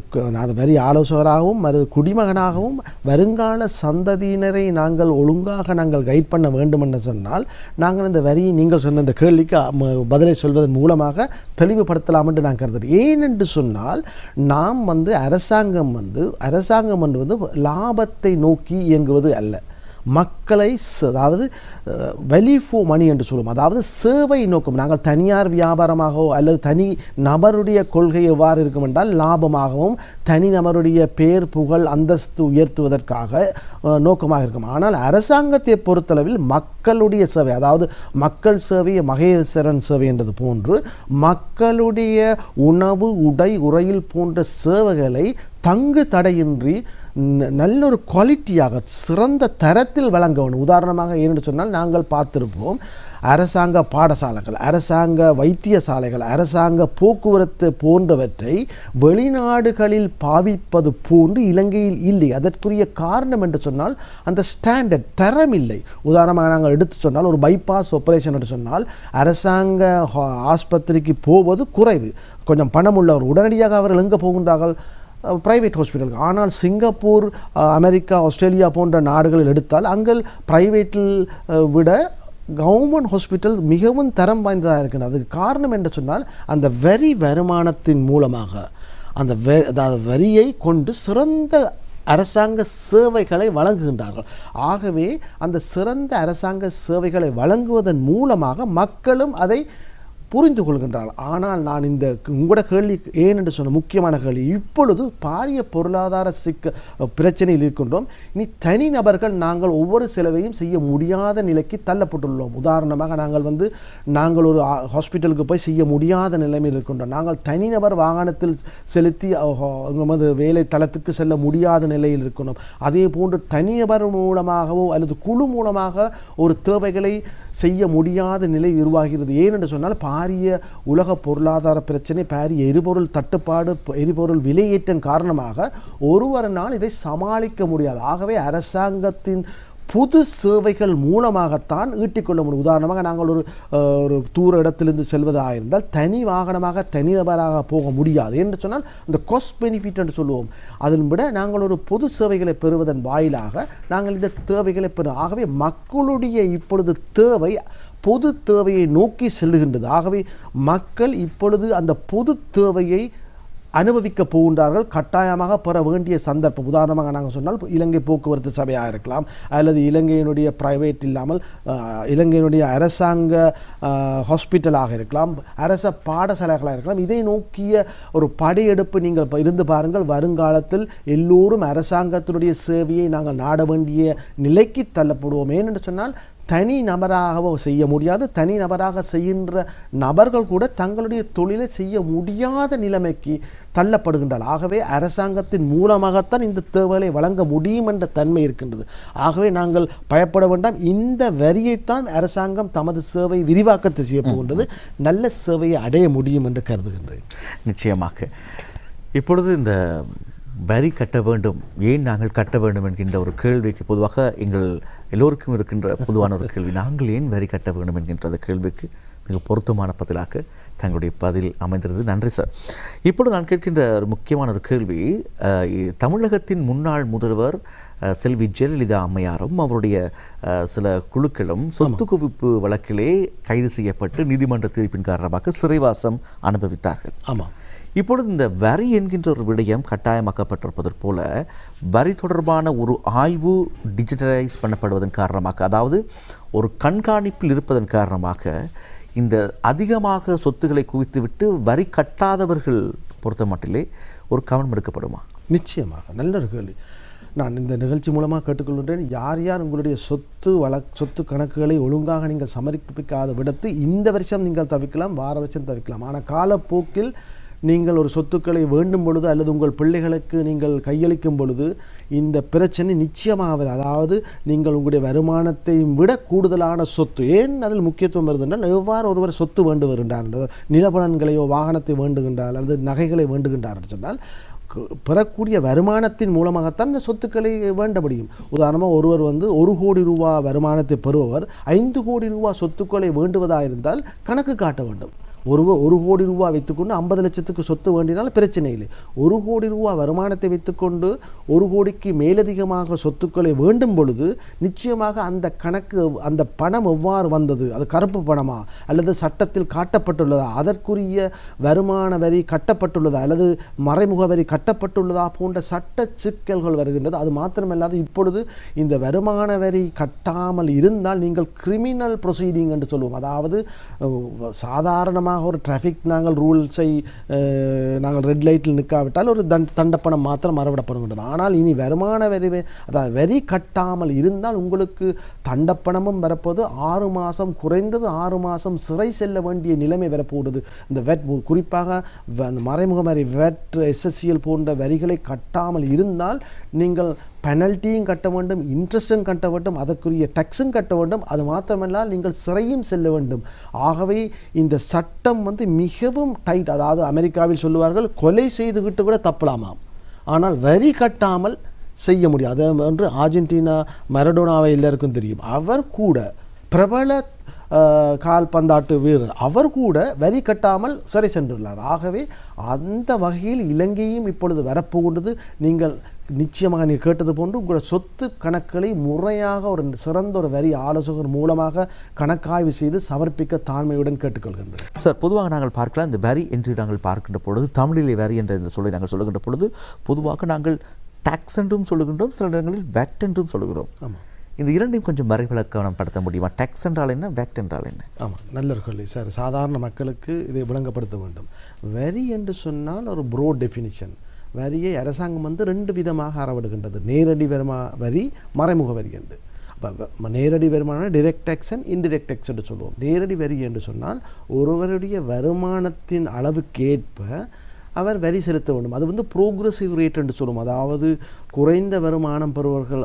Speaker 1: வரி ஆலோசகராகவும் மறு குடிமகனாகவும் வருங்கால சந்ததியினரை நாங்கள் ஒழுங்காக நாங்கள் கைட் பண்ண வேண்டும் என்று சொன்னால் நாங்கள் இந்த வரியை நீங்கள் சொன்ன இந்த கேள்விக்கு பதிலை சொல்வதன் மூலமாக தெளிவுபடுத்தலாம் என்று நான் கருதுகிறேன். ஏனென்று சொன்னால் நாம் அரசாங்கம் வந்து லாபத்தை நோக்கி இயங்குவது அல்ல, மக்களை அதாவது வேல்யூ ஃபார் மணி என்று சொல்லுவோம், அதாவது சேவை நோக்கம். நாங்கள் தனியார் வியாபாரமாகவோ அல்லது தனி நபருடைய கொள்கை எவ்வாறு இருக்கும் என்றால் லாபமாகவும் தனி நபருடைய பேர் புகழ் அந்தஸ்து உயர்த்துவதற்காக நோக்கமாக இருக்கும். ஆனால் அரசாங்கத்தை பொறுத்தளவில் மக்களுடைய சேவை, அதாவது மக்கள் சேவை மகேஸ்வரன் சேவை என்றது போன்று மக்களுடைய உணவு உடை உறையில் போன்ற சேவைகளை தங்கு தடையின்றி நல்ல ஒரு குவாலிட்டியாக சிறந்த தரத்தில் வழங்க வேண்டும். உதாரணமாக ஏனென்று சொன்னால் நாங்கள் பார்த்திருப்போம், அரசாங்க பாடசாலைகள், அரசாங்க வைத்தியசாலைகள், அரசாங்க போக்குவரத்து போன்றவற்றை வெளிநாடுகளில் பாவிப்பது போன்று இலங்கையில் இல்லை. அதற்குரிய காரணம் என்று சொன்னால் அந்த ஸ்டாண்டர்ட் தரம் இல்லை. உதாரணமாக நாங்கள் எடுத்து சொன்னால் ஒரு பைபாஸ் ஆப்ரேஷன் என்று சொன்னால் அரசாங்க ஆஸ்பத்திரிக்கு போவது குறைவு, கொஞ்சம் பணம் உள்ளவர் உடனடியாக அவர்கள் எங்கே போகின்றார்கள்? பிரைவேட் ஹாஸ்பிட்டலுக்கு. ஆனால் சிங்கப்பூர், அமெரிக்கா, ஆஸ்திரேலியா போன்ற நாடுகளில் எடுத்தால் அங்கே பிரைவேட்டில் விட கவர்மெண்ட் ஹாஸ்பிட்டல் மிகவும் தரம் வாய்ந்ததாக இருக்கின்றது. அதுக்கு காரணம் என்று சொன்னால் அந்த வரி வருமானத்தின் மூலமாக அதாவது வரியை கொண்டு சிறந்த அரசாங்க சேவைகளை வழங்குகின்றார்கள். ஆகவே அந்த சிறந்த அரசாங்க சேவைகளை வழங்குவதன் மூலமாக மக்களும் அதை புரிந்து கொள்கின்றார்கள். ஆனால் நான் இந்த உங்களோட கேள்வி ஏன் என்று சொன்ன முக்கியமான கேள்வி, இப்பொழுது பாரிய பொருளாதார பிரச்சனையில் இருக்கின்றோம். இனி தனிநபர்கள் நாங்கள் ஒவ்வொரு செலவையும் செய்ய முடியாத நிலைக்கு தள்ளப்பட்டுள்ளோம். உதாரணமாக நாங்கள் ஒரு ஹாஸ்பிட்டலுக்கு போய் செய்ய முடியாத நிலைமையில் இருக்கின்றோம். நாங்கள் தனிநபர் வாகனத்தில் செலுத்தி நமது வேலை தளத்துக்கு செல்ல முடியாத நிலையில் இருக்கின்றோம். அதே போன்று தனிநபர் மூலமாகவோ அல்லது குழு மூலமாக ஒரு தேவைகளை செய்ய முடியாத நிலை உருவாகிறது. ஏனென்று சொன்னால் பாரிய உலக பொருளாதார பிரச்சனை, பாரிய எரிபொருள் தட்டுப்பாடு, எரிபொருள் விலையேற்றம் காரணமாக ஒருவரால் இதை சமாளிக்க முடியாது. ஆகவே அரசாங்கத்தின் புது சேவைகள் மூலமாகத்தான் ஈட்டிக்கொள்ள முடியும். உதாரணமாக நாங்கள் ஒரு தூர இடத்திலிருந்து செல்வதாக இருந்தால் தனி வாகனமாக தனிநபராக போக முடியாது என்று சொன்னால் இந்த காஸ்ட் பெனிஃபிட் என்று சொல்லுவோம். அதன் விட நாங்கள் ஒரு பொது சேவைகளை பெறுவதன் வாயிலாக நாங்கள் இந்த தேவைகளை பெறும். ஆகவே மக்களுடைய இப்பொழுது தேவை பொது தேவையை நோக்கி செல்லுகின்றது. ஆகவே மக்கள் இப்பொழுது அந்த பொது தேவையை அனுபவிக்க போகின்றார்கள், கட்டாயமாக பெற வேண்டிய சந்தர்ப்பம். உதாரணமாக நாங்கள் சொன்னால் இலங்கை போக்குவரத்து சபையாக இருக்கலாம், அல்லது இலங்கையினுடைய பிரைவேட் இல்லாமல் இலங்கையினுடைய அரசாங்க ஹாஸ்பிட்டலாக இருக்கலாம், அரச பாடசாலைகளாக இருக்கலாம். இதை நோக்கிய ஒரு படையெடுப்பு நீங்கள் இருந்து பாருங்கள். வருங்காலத்தில் எல்லோரும் அரசாங்கத்தினுடைய சேவையை நாங்கள் நாட வேண்டிய நிலைக்கு தள்ளப்படுவோம். ஏனென்று சொன்னால் தனி நபராக செய்ய முடியாது, தனி நபராக செய்கின்ற நபர்கள் கூட தங்களுடைய தொழிலை செய்ய முடியாத நிலைமைக்கு தள்ளப்படுகின்றனர். ஆகவே அரசாங்கத்தின் மூலமாகத்தான் இந்த தேவைகளை வழங்க முடியும் என்ற தன்மை இருக்கின்றது. ஆகவே நாங்கள் பயப்பட வேண்டாம். இந்த வரியைத்தான் அரசாங்கம் தமது சேவை விரிவாக்கத்தை செய்ய போகின்றது. நல்ல சேவையை அடைய முடியும் என்று கருதுகின்றேன்.
Speaker 2: நிச்சயமாக இப்பொழுது இந்த வரி கட்ட வேண்டும், ஏன் நாங்கள் கட்ட வேண்டும் என்கின்ற ஒரு கேள்விக்கு பொதுவாக எங்கள் எல்லோருக்கும் இருக்கின்ற பொதுவான ஒரு கேள்வி, நாங்கள் ஏன் வரி கட்ட வேண்டும் என்கின்ற கேள்விக்கு மிக பொருத்தமான பதிலாக தங்களுடைய பதில் அமைந்திருந்தது. நன்றி சார். இப்பொழுது நான் கேட்கின்ற ஒரு முக்கியமான ஒரு கேள்வி, தமிழகத்தின் முன்னாள் முதல்வர் செல்வி ஜெயலலிதா அம்மையாரும் அவருடைய சில குழுக்களும் சொத்து குவிப்பு வழக்கிலே கைது செய்யப்பட்டு நீதிமன்ற தீர்ப்பின் காரணமாக சிறைவாசம் அனுபவித்தார்கள்.
Speaker 1: ஆமாம்.
Speaker 2: இப்பொழுது இந்த வரி என்கின்ற ஒரு விடயம் கட்டாயமாக்கப்பட்டிருப்பதற்கு போல வரி தொடர்பான ஒரு ஆய்வு டிஜிட்டலைஸ் பண்ணப்படுவதன் காரணமாக, அதாவது ஒரு கண்காணிப்பில் இருப்பதன் காரணமாக இந்த அதிகமாக சொத்துக்களை குவித்துவிட்டு வரி கட்டாதவர்கள் பொறுத்த மட்டிலே ஒரு கவனம் எடுக்கப்படுமா?
Speaker 1: நிச்சயமாக நல்ல ஒரு கேள்வி. நான் இந்த நிகழ்ச்சி மூலமாக கேட்டுக்கொள்கின்றேன், யார் யார் உங்களுடைய சொத்து கணக்குகளை ஒழுங்காக நீங்கள் சமர்ப்பிக்காத விடத்து இந்த வருஷம் நீங்கள் தவிர்க்கலாம், வார வருஷம் தவிர்க்கலாம். ஆனால் காலப்போக்கில் நீங்கள் ஒரு சொத்துக்களை வேண்டும் பொழுது அல்லது உங்கள் பிள்ளைகளுக்கு நீங்கள் கையளிக்கும் பொழுது இந்த பிரச்சனை நிச்சயமாக, அதாவது நீங்கள் உங்களுடைய வருமானத்தை விட கூடுதலான சொத்து, ஏன் அதில் முக்கியத்துவம் வருதுன்றால் எவ்வாறு ஒருவர் சொத்து வேண்டு வருகின்றார், நிலபலன்களையோ வாகனத்தை வேண்டுகின்றார் அல்லது நகைகளை வேண்டுகின்றார் சொன்னால் பெறக்கூடிய வருமானத்தின் மூலமாகத்தான் இந்த சொத்துக்களை வேண்ட முடியும். உதாரணமாக ஒருவர் 1 கோடி ரூபா வருமானத்தை பெறுபவர் 5 கோடி ரூபா சொத்துக்களை வேண்டுவதாக இருந்தால் கணக்கு காட்ட வேண்டும். 1 கோடி ரூபா வைத்துக்கொண்டு 50 லட்சத்துக்கு சொத்து வேண்டினால் பிரச்சனை இல்லை. 1 கோடி ரூபா வருமானத்தை வைத்துக்கொண்டு 1 கோடிக்கு மேலதிகமாக சொத்துக்களை வேண்டும் பொழுது நிச்சயமாக அந்த கணக்கு, அந்த பணம் எவ்வாறு வந்தது, அது கருப்பு பணமா அல்லது சட்டத்தில் காட்டப்பட்டுள்ளதா, அதற்குரிய வருமான வரி கட்டப்பட்டுள்ளதா அல்லது மறைமுக வரி கட்டப்பட்டுள்ளதா போன்ற சட்ட சிக்கல்கள் வருகின்றது. அது மாத்திரமல்லாது இப்பொழுது இந்த வருமான வரி கட்டாமல் இருந்தால் நீங்கள் கிரிமினல் ப்ரொசீடிங் என்று சொல்லுவோம். அதாவது சாதாரணமாக ஒரு டிராஃபிக் நாங்கள் ரூல்ஸை நாங்கள் ரெட் லைட்டில் நிற்காவிட்டால் ஒரு தண்டப்பணம் மாத்திரம் மறவிடப்படுகின்றது. ஆனால் இனி வருமான வரி, அதாவது வரி கட்டாமல் இருந்தால் உங்களுக்கு தண்டப்பணமும் வரப்போது, 6 மாதம் குறைந்தது 6 மாதம் சிறை செல்ல வேண்டிய நிலைமை வரப்போகுது. இந்த வெட், குறிப்பாக மறைமுக வரி வெட், எஸ்எஸ்சிஎல் போன்ற வரிகளை கட்டாமல் இருந்தால் நீங்கள் பெனல்ட்டியும் கட்ட வேண்டும், இன்ட்ரெஸ்டும் கட்ட வேண்டும், அதற்குரிய டேக்ஸும் கட்ட வேண்டும். அது மாத்திரமல்ல நீங்கள் சிறையும் செல்ல வேண்டும். ஆகவே இந்த சட்டம் மிகவும் டைட். அதாவது அமெரிக்காவில் சொல்லுவார்கள் கொலை செய்துகிட்டு கூட தப்பலாமாம், ஆனால் வரி கட்டாமல் செய்ய முடியாது என்று. அர்ஜென்டினா மரடோனாவை எல்லாருக்கும் தெரியும். அவர் கூட பிரபல கால்பந்தாட்டு வீரர், அவர் கூட வரி கட்டாமல் சிறை சென்றுள்ளார். ஆகவே அந்த வகையில் இலங்கையும் இப்பொழுது வரப்போகின்றது. நீங்கள் நிச்சயமாக நீங்கள் கேட்டது போன்று உங்களோட சொத்து கணக்குகளை முறையாக ஒரு சிறந்த ஒரு வரி ஆலோசகர் மூலமாக கணக்காய்வு செய்து சமர்ப்பிக்க தாழ்மையுடன் கேட்டுக்கொள்கின்றேன்.
Speaker 2: சார், பொதுவாக நாங்கள் பார்க்கலாம், இந்த வரி என்று நாங்கள் பார்க்கின்ற பொழுது, தமிழிலே வரி என்ற இந்த சொல்லை நாங்கள் சொல்லுகின்ற பொழுது பொதுவாக நாங்கள் டாக்ஸ் என்றும் சொல்லுகின்றோம், சில இடங்களில் வெட் என்றும் சொல்லுகிறோம்.
Speaker 1: ஆமாம்,
Speaker 2: இந்த இரண்டையும் கொஞ்சம் மறைவிலக்கணப்படுத்த முடியுமா? டேக்ஸ் என்றால் என்ன, வெட் என்றால் என்ன?
Speaker 1: ஆமாம், நல்ல ஒரு கேள்வி சார். சாதாரண மக்களுக்கு இதை விளங்கப்படுத்த வேண்டும். வரி என்று சொன்னால் ஒரு ப்ரோட் டெஃபினிஷன். வரியை அரசாங்கம் 2 விதமாக அறவிடுகின்றது. நேரடி வரி, மறைமுக வரி என்று. அப்போ நேரடி வருமானம் direct tax and indirect tax என்று சொல்லுவோம். நேரடி வரி என்று சொன்னால் ஒருவருடைய வருமானத்தின் அளவுக்கேற்ப அவர் வரி செலுத்த வேண்டும். அது ப்ரோக்ரஸிவ் ரேட் என்று சொல்லுவோம். அதாவது குறைந்த வருமானம் பெறுவர்கள்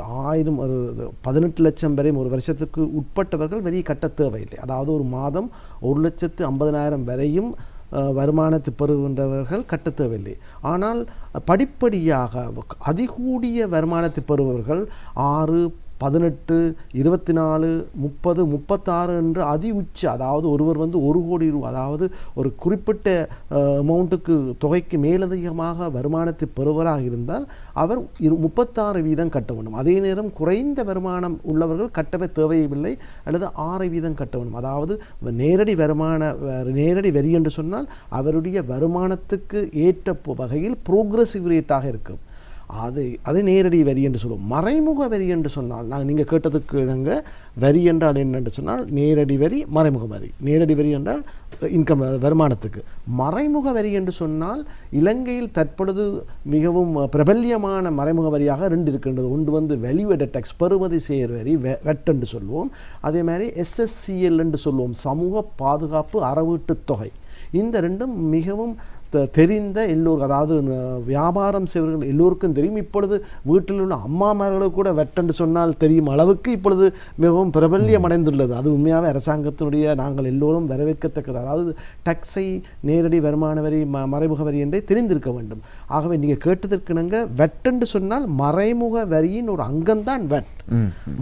Speaker 1: 18 லட்சம் வரை ஒரு வருஷத்துக்கு உட்பட்டவர்கள் வரி கட்ட தேவையில்லை. அதாவது ஒரு மாதம் 1,50,000 வரையும் வருமானத்தை பெறுகின்றவர்கள் கட்ட தேவையில்லை. ஆனால் படிப்படியாக அதிகூடிய வருமானத்தை பெறுபவர்கள் 6, 18, 24, 30, 36 என்று அதி உச்ச, அதாவது ஒருவர் 1 கோடி ரூபா, அதாவது ஒரு குறிப்பிட்ட அமௌண்ட்டுக்கு தொகைக்கு மேலதிகமாக வருமானத்தை பெறுவராக இருந்தால் அவர் 36% கட்ட வேண்டும். அதே நேரம் குறைந்த வருமானம் உள்ளவர்கள் கட்டவே தேவையில்லை, அல்லது 6% கட்ட வேண்டும். அதாவது நேரடி வரி என்று சொன்னால் அவருடைய வருமானத்துக்கு ஏற்ற வகையில் ப்ரோக்ரஸிவ் ரேட்டாக இருக்கும். அது நேரடி வரி என்று சொல்லுவோம். மறைமுக வரி என்று சொன்னால் நீங்கள் கேட்டதுக்கு வரி என்றால் என்னென்று சொன்னால் நேரடி வரி, மறைமுக வரி. நேரடி வரி என்றால் இன்கம், வருமானத்துக்கு. மறைமுக வரி என்று சொன்னால் இலங்கையில் தற்பொழுது மிகவும் பிரபல்யமான மறைமுக வரியாக 2 இருக்கின்றது. ஒன்று வேல்யூ ஆடட் டேக்ஸ், பெறுமதி சேர் வரி, வெட் என்று சொல்லுவோம். அதே மாதிரி எஸ்எஸ்சிஎல் என்று சொல்லுவோம், சமூக பாதுகாப்பு அறவீட்டு தொகை. இந்த 2ம் மிகவும் தெரிந்த எல்லோரும், அதாவது வியாபாரம் செய்வர்கள் எல்லோருக்கும் தெரியும். இப்பொழுது வீட்டில் உள்ள அம்மாமார்களுக்கு கூட வெட்டென்று சொன்னால் தெரியும் அளவுக்கு இப்பொழுது மிகவும் பிரபல்யம் அடைந்துள்ளது. அது உண்மையாகவே அரசாங்கத்தினுடைய நாங்கள் எல்லோரும் வரவேற்கத்தக்கது. அதாவது டேக்ஸை நேரடி வருமான வரி, மறைமுக வரி என்றே தெரிந்திருக்க வேண்டும். ஆகவே நீங்கள் கேட்டதற்கிணங்க வெட்டென்று சொன்னால் மறைமுக வரியின் ஒரு அங்கம்தான் வெட்.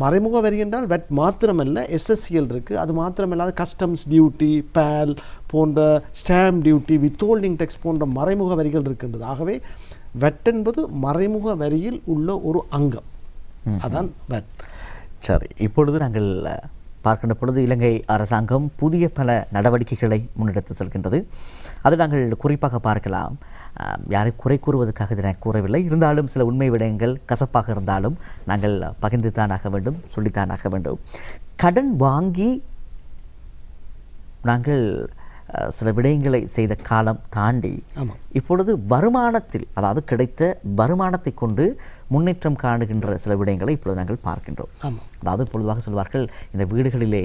Speaker 1: மறைமுக வரி என்றால் வெட் மாத்திரமல்ல, எஸ்எஸ்சிஎல் இருக்குது. அது மாத்திரமல்லாத கஸ்டம்ஸ் டியூட்டி, பேல் போன்ற ஸ்டாம்ப் டியூட்டி, வித்ஹோல்டிங் டேக்ஸ் போன்ற மறைமுக வரிகள் இருக்கின்றது. ஆகவே வெட் என்பது மறைமுக வரியில் உள்ள ஒரு அங்கம், அதான் வெட்.
Speaker 2: சரி, இப்பொழுது நாங்கள் பார்க்கின்ற பொழுது இலங்கை அரசாங்கம் புதிய பல நடவடிக்கைகளை முன்னெடுத்து செல்கின்றது. அது நாங்கள் குறிப்பாக பார்க்கலாம். யாரை குறை கூறுவதற்காக இதை நான் கூறவில்லை, இருந்தாலும் சில உண்மை விடயங்கள் கசப்பாக இருந்தாலும் நாங்கள் பகிர்ந்து தான் ஆக வேண்டும், சொல்லித்தான் ஆக வேண்டும். கடன் வாங்கி நாங்கள் சில விடயங்களை செய்த காலம் தாண்டி இப்பொழுது வருமானத்தில், அதாவது கிடைத்த வருமானத்தை கொண்டு முன்னேற்றம் காணுகின்ற சில விடயங்களை இப்பொழுது நாங்கள் பார்க்கின்றோம். அதாவது பொதுவாக சொல்வார்கள், இந்த வீடுகளிலே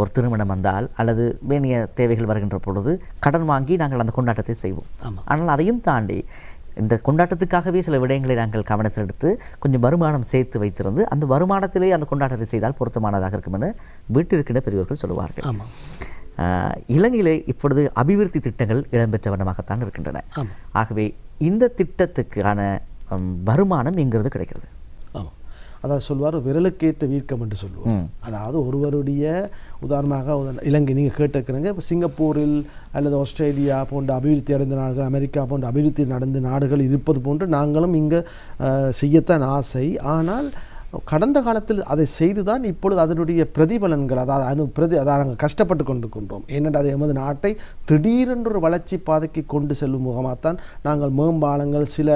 Speaker 2: ஒரு திருமணம் வந்தால் அல்லது வேணிய தேவைகள் வருகின்ற பொழுது கடன் வாங்கி நாங்கள் அந்த கொண்டாட்டத்தை செய்வோம். ஆனால் அதையும் தாண்டி இந்த கொண்டாட்டத்துக்காகவே சில விடயங்களை நாங்கள் கவனத்தில் எடுத்து கொஞ்சம் வருமானம் சேர்த்து வைத்திருந்து அந்த வருமானத்திலே அந்த கொண்டாட்டத்தை செய்தால் பொருத்தமானதாக இருக்கும் என வீட்டிற்கின்ற பெரியவர்கள் சொல்லுவார்கள். இலங்கையிலே இப்பொழுது அபிவிருத்தி திட்டங்கள் இடம்பெற்ற வண்ணமாகத்தான் இருக்கின்றன. ஆகவே இந்த திட்டத்துக்கான வருமானம் எங்கிறது கிடைக்கிறது?
Speaker 1: அதாவது சொல்வார், விரலுக்கேற்ற வீர்க்கம் என்று சொல்லுவோம். அதாவது ஒருவருடைய உதாரணமாக இலங்கை நீங்கள் கேட்டிருக்கிறீங்க, இப்போ சிங்கப்பூரில் அல்லது ஆஸ்திரேலியா போன்ற அபிவிருத்தி அடைந்த நாடுகள், அமெரிக்கா போன்ற அபிவிருத்தி நடந்த நாடுகள் இருப்பது போன்று நாங்களும் இங்கே செய்யத்தான் ஆசை. ஆனால் கடந்த காலத்தில் அதை செய்துதான் இப்பொழுது அதனுடைய பிரதிபலன்கள், அதாவது நாங்கள் கஷ்டப்பட்டு கொண்டிருக்கின்றோம். ஏனென்றால் அது எமது நாட்டை திடீரென்று வளர்ச்சி பாதைக்கு கொண்டு செல்லும் முகமாகத்தான் நாங்கள் மேம்பாலங்கள், சில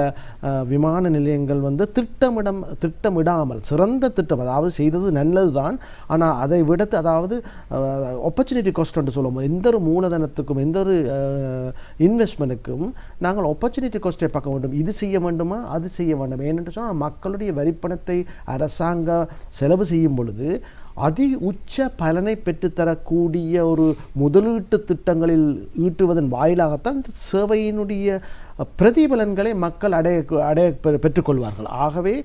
Speaker 1: விமான நிலையங்கள் திட்டமிடாமல் சிறந்த திட்டம், அதாவது செய்தது நல்லது தான், ஆனால் அதை விடுத்து அதாவது ஆப்பர்ச்சுனிட்டி காஸ்ட் என்று சொல்லுவோம். எந்த ஒரு மூலதனத்துக்கும் எந்த ஒரு இன்வெஸ்ட்மெண்ட்டுக்கும் நாங்கள் ஆப்பர்ச்சுனிட்டி காஸ்ட்டை பார்க்க வேண்டும். இது செய்ய வேண்டுமா, அது செய்ய வேண்டும். ஏனென்று சொன்னால் மக்களுடைய வரிப்பணத்தை அரசாங்கம் செலவு செய்யும் பொழுது உச்ச பலனை பெற்றுத்தரக்கூடிய ஒரு முதலீட்டு திட்டங்களில் ஈட்டுவதன் வாயிலாகத்தான் சேவையினுடைய பிரதிபலன்களை மக்கள் அடைய பெற்றுக்கொள்வார்கள். ஆகவே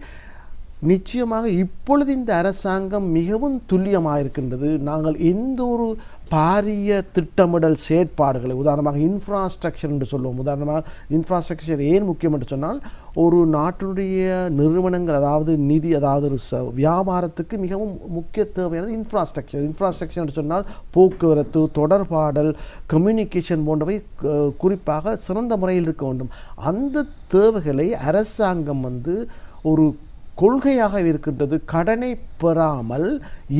Speaker 1: நிச்சயமாக இப்பொழுது இந்த அரசாங்கம் மிகவும் துல்லியமாக இருக்கின்றது. நாங்கள் எந்த ஒரு பாரிய திட்டமிடல் செயற்பாடுகளை, உதாரணமாக இன்ஃப்ராஸ்ட்ரக்சர் என்று சொல்லுவோம். உதாரணமாக இன்ஃப்ராஸ்ட்ரக்சர் ஏன் முக்கியம் என்று சொன்னால், ஒரு நாட்டுடைய நிறுவனங்கள், அதாவது நிதி, அதாவது ஒரு வியாபாரத்துக்கு மிகவும் முக்கிய தேவையானது இன்ஃப்ராஸ்ட்ரக்சர். இன்ஃப்ராஸ்ட்ரக்சர் என்று சொன்னால் போக்குவரத்து, தொடர்பாடல், கம்யூனிகேஷன் போன்றவை குறிப்பாக சிறந்த முறையில் இருக்க வேண்டும். அந்த தேவைகளை அரசாங்கம் ஒரு கொள்கையாக இருக்கின்றது. கடனை பெறாமல்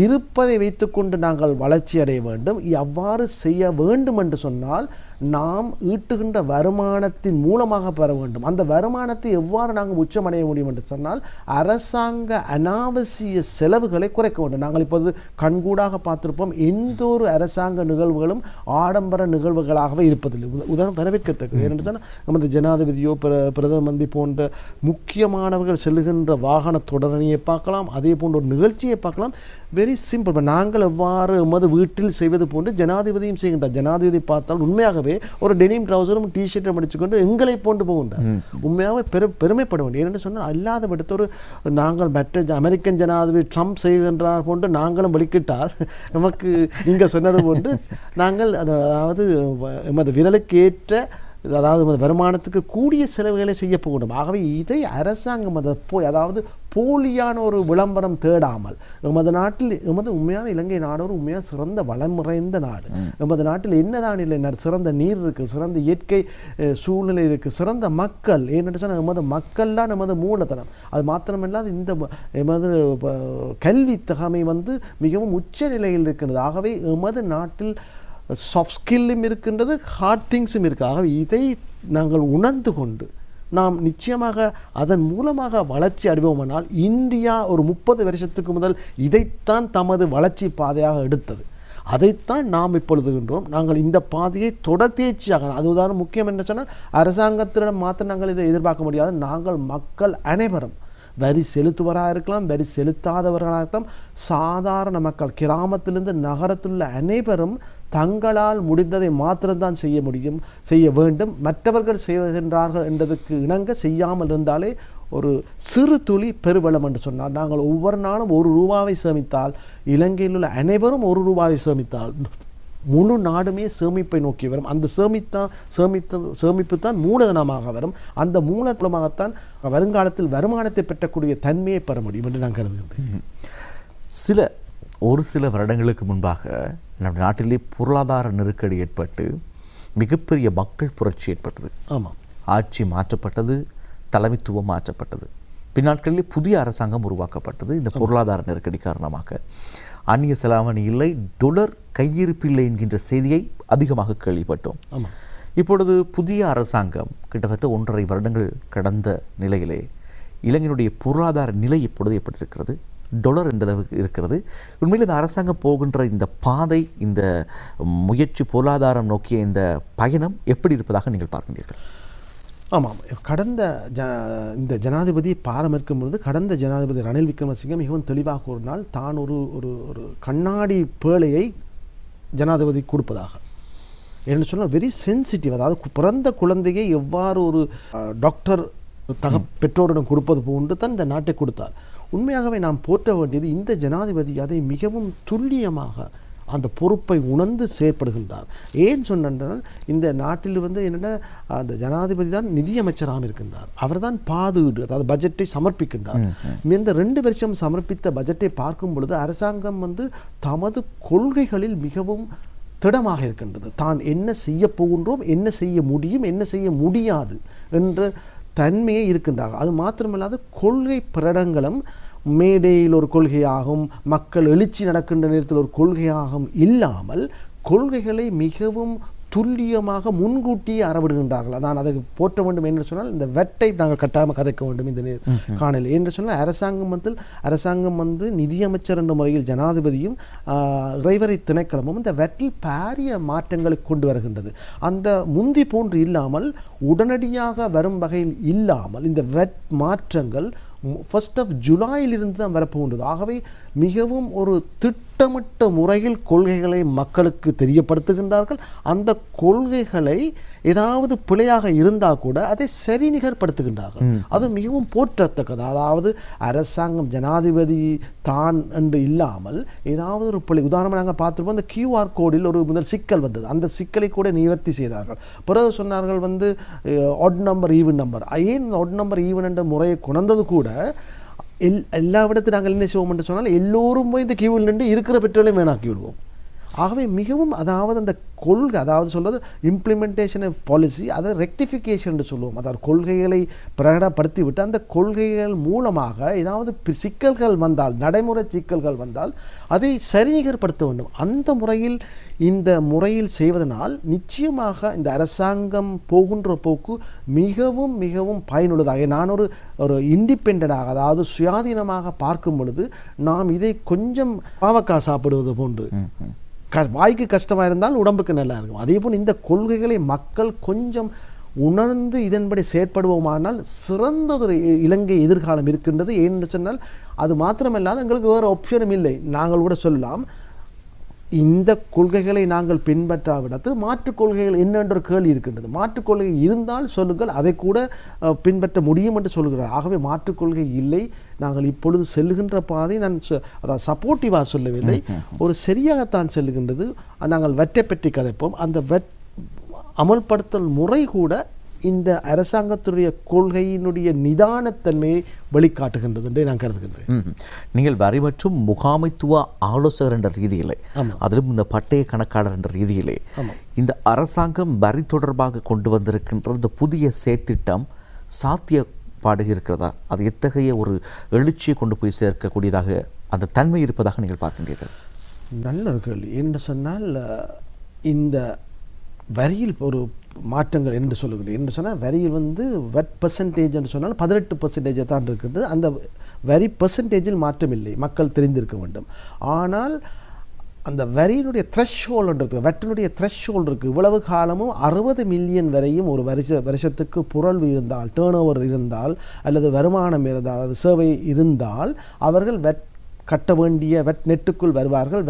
Speaker 1: இருப்பதை வைத்துக்கொண்டு நாங்கள் வளர்ச்சி அடைய வேண்டும். அவ்வாறு செய்ய வேண்டும் என்று சொன்னால் நாம் ஈட்டுகின்ற வருமானத்தின் மூலமாக பெற வேண்டும். அந்த வருமானத்தை எவ்வாறு நாங்கள் உச்சமடைய முடியும் என்று சொன்னால் அரசாங்க அனாவசிய செலவுகளை குறைக்க வேண்டும். நாங்கள் இப்போது கண்கூடாக பார்த்திருப்போம், எந்த ஒரு அரசாங்க நிகழ்வுகளும் ஆடம்பர நிகழ்வுகளாகவே இருப்பதில்லை. உதாரணம் வரவேற்கத்தக்கது. ஏனென்று சொன்னால் நமது ஜனாதிபதியோ பிரதம மந்திரி போன்ற முக்கியமானவர்கள் செல்லுகின்ற வாகன தொடரணியை பார்க்கலாம், அதே போன்ற ஒரு நிகழ்ச்சியை பார்க்கலாம். Very simple. நாங்கள் எவ்வாறு எமது வீட்டில் செய்வது போன்று ஜனாதிபதியும் செய்கின்றார். ஜனாதிபதி பார்த்தால் உண்மையாகவே ஒரு டெனிம் ட்ரௌசரும் டிஷர்ட்டும் அடிச்சுக்கொண்டு எங்களை போன்று போகின்றார். உண்மையாகவே பெருமைப்பட வேண்டும். ஏனென்று சொன்னால் அல்லாத விடத்தொரு நாங்கள் மற்ற அமெரிக்கன் ஜனாதிபதி ட்ரம்ப் செய்கின்றார் போன்று நாங்களும் வெளிக்கிட்டால் நமக்கு நீங்கள் சொன்னது போன்று நாங்கள் அதாவது எமது விரலுக்கு ஏற்ற, அதாவது வருமானத்துக்கு கூடிய செலவுகளை செய்ய போகணும். ஆகவே இதை அரசாங்கம் அதாவது போலியான ஒரு விளம்பரம் தேடாமல், எமது நாட்டில் உண்மையான இலங்கை நாடு ஒரு உண்மையான சிறந்த வளம் நிறைந்த நாடு. எமது நாட்டில் என்னதான் இல்லை, சிறந்த நீர் இருக்குது, சிறந்த இயற்கை சூழ்நிலை இருக்குது, சிறந்த மக்கள். ஏன்னு சொன்னால் எமது மக்கள் தான் எமது மூலதனம். அது மாத்திரமில்லாது இந்த எமது கல்வி தகமை மிகவும் உச்ச நிலையில் இருக்கின்றது. ஆகவே எமது நாட்டில் சாஃப்ட் ஸ்கில்லும் இருக்கின்றது, ஹார்ட் திங்ஸும் இருக்குது. ஆகவே இதை நாங்கள் உணர்ந்து கொண்டு நாம் நிச்சயமாக அதன் மூலமாக வளர்ச்சி அடைவோமானால், இந்தியா ஒரு 30 வருஷத்துக்கு முதல் இதைத்தான் தமது வளர்ச்சி பாதையாக எடுத்தது. அதைத்தான் நாம் இப்பொழுதுகின்றோம். நாங்கள் இந்த பாதையை தொடர்ச்சியாக, அதுதான் முக்கியம் என்று சொன்னால் அரசாங்கத்திடம் மாத்திரம் நாங்கள் இதை எதிர்பார்க்க முடியாது. நாங்கள் மக்கள் அனைவரும், வரி செலுத்துவராக இருக்கலாம், வரி செலுத்தாதவர்களாக இருக்கலாம், சாதாரண மக்கள், கிராமத்திலிருந்து நகரத்துள்ள அனைவரும் தங்களால் முடிந்ததை மாத்திரம்தான் செய்ய வேண்டும். மற்றவர்கள் செய்கின்றார்கள் என்றதுக்கு இணங்க செய்யாமல் இருந்தாலே ஒரு சிறு துளி பெருவளம் என்று சொன்னால், நாங்கள் ஒவ்வொரு நாளும் ₹1 சேமித்தால், இலங்கையில் உள்ள அனைவரும் ₹1 சேமித்தால் முழு நாடுமே சேமிப்பை நோக்கி வரும். அந்த சேமிப்பு தான் மூலதனமாக வரும். அந்த மூலதனமாகத்தான் வருங்காலத்தில் வருமானத்தை பெற்றக்கூடிய தன்மையை பெற முடியும் என்று நான் கருதுகின்றேன்.
Speaker 2: ஒரு சில வருடங்களுக்கு முன்பாக நம் நாட்டிலே பொருளாதார நெருக்கடி ஏற்பட்டு மிகப்பெரிய மக்கள் புரட்சி ஏற்பட்டது.
Speaker 1: ஆமாம்,
Speaker 2: ஆட்சி மாற்றப்பட்டது, தலைமைத்துவம் மாற்றப்பட்டது. பின்னாட்களிலே புதிய அரசாங்கம் உருவாக்கப்பட்டது. இந்த பொருளாதார நெருக்கடி காரணமாக அந்நிய செலாவணி இல்லை, டொலர் கையிருப்பில்லை என்கின்ற செய்தியை அதிகமாக கேள்விப்பட்டோம். இப்பொழுது புதிய அரசாங்கம் கிட்டத்தட்ட 1.5 வருடங்கள் கடந்த நிலையிலே இலங்கையினுடைய பொருளாதார நிலை இப்பொழுது எப்படி இருக்கிறது? டாலர் எந்த அளவுக்கு இருக்கிறது? உண்மையில் இந்த அரசாங்கம் போகின்ற இந்த பாதை, இந்த முயற்சி, பொருளாதாரம் நோக்கிய இந்த பயணம் எப்படி இருப்பதாக நீங்கள் பார்க்கின்றீர்கள்?
Speaker 1: ஆமாம், கடந்த இந்த ஜனாதிபதி பாரமேற்கும் பொழுது கடந்த ஜனாதிபதி ரணில் விக்ரமசிங்கே மிகவும் தெளிவாக கூறினால் தான் ஒரு ஒரு கண்ணாடி பேழையை ஜனாதிபதி கொடுப்பதாக. என்று சொன்னால் வெரி சென்சிட்டிவ், அதாவது பிறந்த குழந்தையை எவ்வாறு ஒரு டாக்டர் பெற்றோரிடம் கொடுப்பது போன்று தான் இந்த நாட்டை கொடுத்தார். உண்மையாகவே நாம் போற்ற வேண்டியது இந்த ஜனாதிபதி அதை மிகவும் துல்லியமாக அந்த பொறுப்பை உணர்ந்து செயற்படுகின்றார். ஏன் சொன்னால் இந்த நாட்டில் என்னென்ன அந்த ஜனாதிபதி தான் நிதியமைச்சராக இருக்கின்றார். அவர் தான் பாதுகாடு, அதாவது பட்ஜெட்டை சமர்ப்பிக்கின்றார். இந்த 2 வருஷம் சமர்ப்பித்த பட்ஜெட்டை பார்க்கும் பொழுது அரசாங்கம் தமது கொள்கைகளில் மிகவும் திடமாக இருக்கின்றது. தான் என்ன செய்ய போகின்றோம், என்ன செய்ய முடியும், என்ன செய்ய முடியாது என்ற தன்மையே இருக்கின்றார்கள். அது மாத்திரமல்லாது கொள்கை பிரடங்களும் மேடையில் ஒரு கொள்கையாகவும் மக்கள் எழுச்சி நடக்கின்ற நேரத்தில் ஒரு கொள்கையாகவும் இல்லாமல் கொள்கைகளை மிகவும் துல்லியமாக முன்கூட்டியே அறவிடுகின்றார்கள். அதான் அதை போற்ற வேண்டும் என்று சொன்னால் இந்த வெட்டை நாங்கள் கட்டாயமாக கதைக்க வேண்டும் இந்த காணொலி என்று சொன்னால் அரசாங்கம் நிதியமைச்சர் என்ற முறையில் ஜனாதிபதியும் இறைவரை திணைக்களமும் இந்த வெட்டில் பாரிய மாற்றங்களை கொண்டு வருகின்றது. அந்த முந்தி போன்று இல்லாமல் உடனடியாக வரும் வகையில் இல்லாமல் இந்த வெட் மாற்றங்கள் 1 ஜூலையிலிருந்து தான் வரப்போகின்றது. ஆகவே மிகவும் ஒரு திட்டமிட்ட முறையில் கொள்கைகளை மக்களுக்கு தெரியப்படுத்துகின்றார்கள். அந்த கொள்கைகளை ஏதாவது பிழையாக இருந்தால் கூட அதை சரிநிகர்படுத்துகின்றார்கள். அது மிகவும் போற்றத்தக்கது. அதாவது அரசாங்கம் ஜனாதிபதி தான் என்று இல்லாமல் ஏதாவது ஒரு பிழை, உதாரணமாக நாங்கள் பார்த்துருப்போம், அந்த QR கோடில் ஒரு முதல் சிக்கல் வந்தது. அந்த சிக்கலை கூட நிவர்த்தி செய்தார்கள். பிறகு சொன்னார்கள் ஆட் நம்பர் ஈவன் நம்பர். ஏன் ஆட் நம்பர் ஈவன் என்ற முறையை கொண்டது கூட எல்லா இடத்துல நாங்கள் என்ன செய்வோம் என்று சொன்னால் எல்லோரும் போய் இந்த கியூவில் நின்று இருக்கிற பெட்ரோலையும் வேணாக்கி விடுவோம். ஆகவே மிகவும் அதாவது அந்த கொள்கை, அதாவது சொல்வது இம்ப்ளிமெண்டேஷன் ஆஃப் பாலிசி, அதை ரெக்டிஃபிகேஷன் என்று சொல்லுவோம். அதாவது கொள்கைகளை பிரகடப்படுத்தி விட்டு அந்த கொள்கைகள் மூலமாக ஏதாவது சிக்கல்கள் வந்தால், நடைமுறை சிக்கல்கள் வந்தால் அதை சரிநிகர்படுத்த வேண்டும். அந்த முறையில் இந்த முறையில் செய்வதனால் நிச்சயமாக இந்த அரசாங்கம் போகின்ற போக்கு மிகவும் மிகவும் பயனுள்ளதாக, நான் ஒரு இண்டிபெண்டாக, அதாவது சுயாதீனமாக பார்க்கும் பொழுது நாம் இதை கொஞ்சம் பாவக்காய் சாப்பிடுவது போன்று வாய்க்கு கஷ்டமாக இருந்தால் உடம்புக்கு நல்லா இருக்கும். அதே போல் இந்த கொள்கைகளை மக்கள் கொஞ்சம் உணர்ந்து இதன்படி செயற்படுவோமானால் சிறந்ததொரு இலங்கை எதிர்காலம் இருக்கின்றது. ஏன்னு சொன்னால் அது மாத்திரமல்லாது எங்களுக்கு வேறு ஆப்ஷனும் இல்லை. நாங்கள் கூட சொல்லலாம், இந்த கொள்கைகளை நாங்கள் பின்பற்றாவிடத்து மாற்றுக் கொள்கைகள் என்னென்ற கேள்வி இருக்கின்றது. மாற்றுக் கொள்கை இருந்தால் சொல்லுங்கள், அதை கூட பின்பற்ற முடியும் என்று சொல்கிறார். ஆகவே மாற்றுக் கொள்கை இல்லை, நாங்கள் இப்பொழுது செல்லுகின்ற பாதை நான் அதாவது சப்போர்ட்டிவாக சொல்லவில்லை, ஒரு சரியாகத்தான் செல்லுகின்றது. நாங்கள் வெட்டை பற்றி கதைப்போம். அந்த அமல்படுத்தல் முறை கூட இந்த அரசாங்கத்துடைய கொள்கையினுடைய நிதானத்தன்மையை வெளிக்காட்டுகின்றது என்றே நான் கருதுகின்றேன்.
Speaker 2: நீங்கள் வரி மற்றும் முகாமைத்துவ ஆலோசகர் என்ற ரீதியிலே, அதிலும் இந்த பட்டய கணக்காளர் என்ற ரீதியிலே இந்த அரசாங்கம் வரி தொடர்பாக கொண்டு வந்திருக்கின்ற இந்த புதிய செயற்திட்டம் சாத்தியப்பாடு இருக்கிறதா? அது எத்தகைய ஒரு எழுச்சியை கொண்டு போய் சேர்க்கக்கூடியதாக அந்த தன்மை இருப்பதாக நீங்கள் பார்க்கின்றீர்கள்?
Speaker 1: நல்ல ஒரு கேள்வி. என்று சொன்னால் இந்த வரியில் ஒரு மாற்றங்கள் என்று சொல்லுகிறேன். என்று சொன்னால் வரியில் வெட் பெர்சன்டேஜ் என்று சொன்னால் 18% தான் இருக்கிறது. அந்த வரி பெர்சன்டேஜில் மாற்றம் இல்லை, மக்கள் தெரிந்திருக்க வேண்டும். ஆனால் அந்த வரியினுடைய த்ரெஷ்ஹோல்டுன்றது, வெட்டினுடைய த்ரெஷ்ஹோல்டு இருக்குது. இவ்வளவு காலமும் 60 மில்லியன் வரையும் ஒரு வருஷத்துக்கு புரள்வு இருந்தால், டேர்ன் ஓவர் இருந்தால், அல்லது வருமானம் இருந்தால், அதாவது சேவை இருந்தால் அவர்கள் வெட் கட்ட வேண்டிய வெட் நெட்டுக்குள் வருவார்கள்.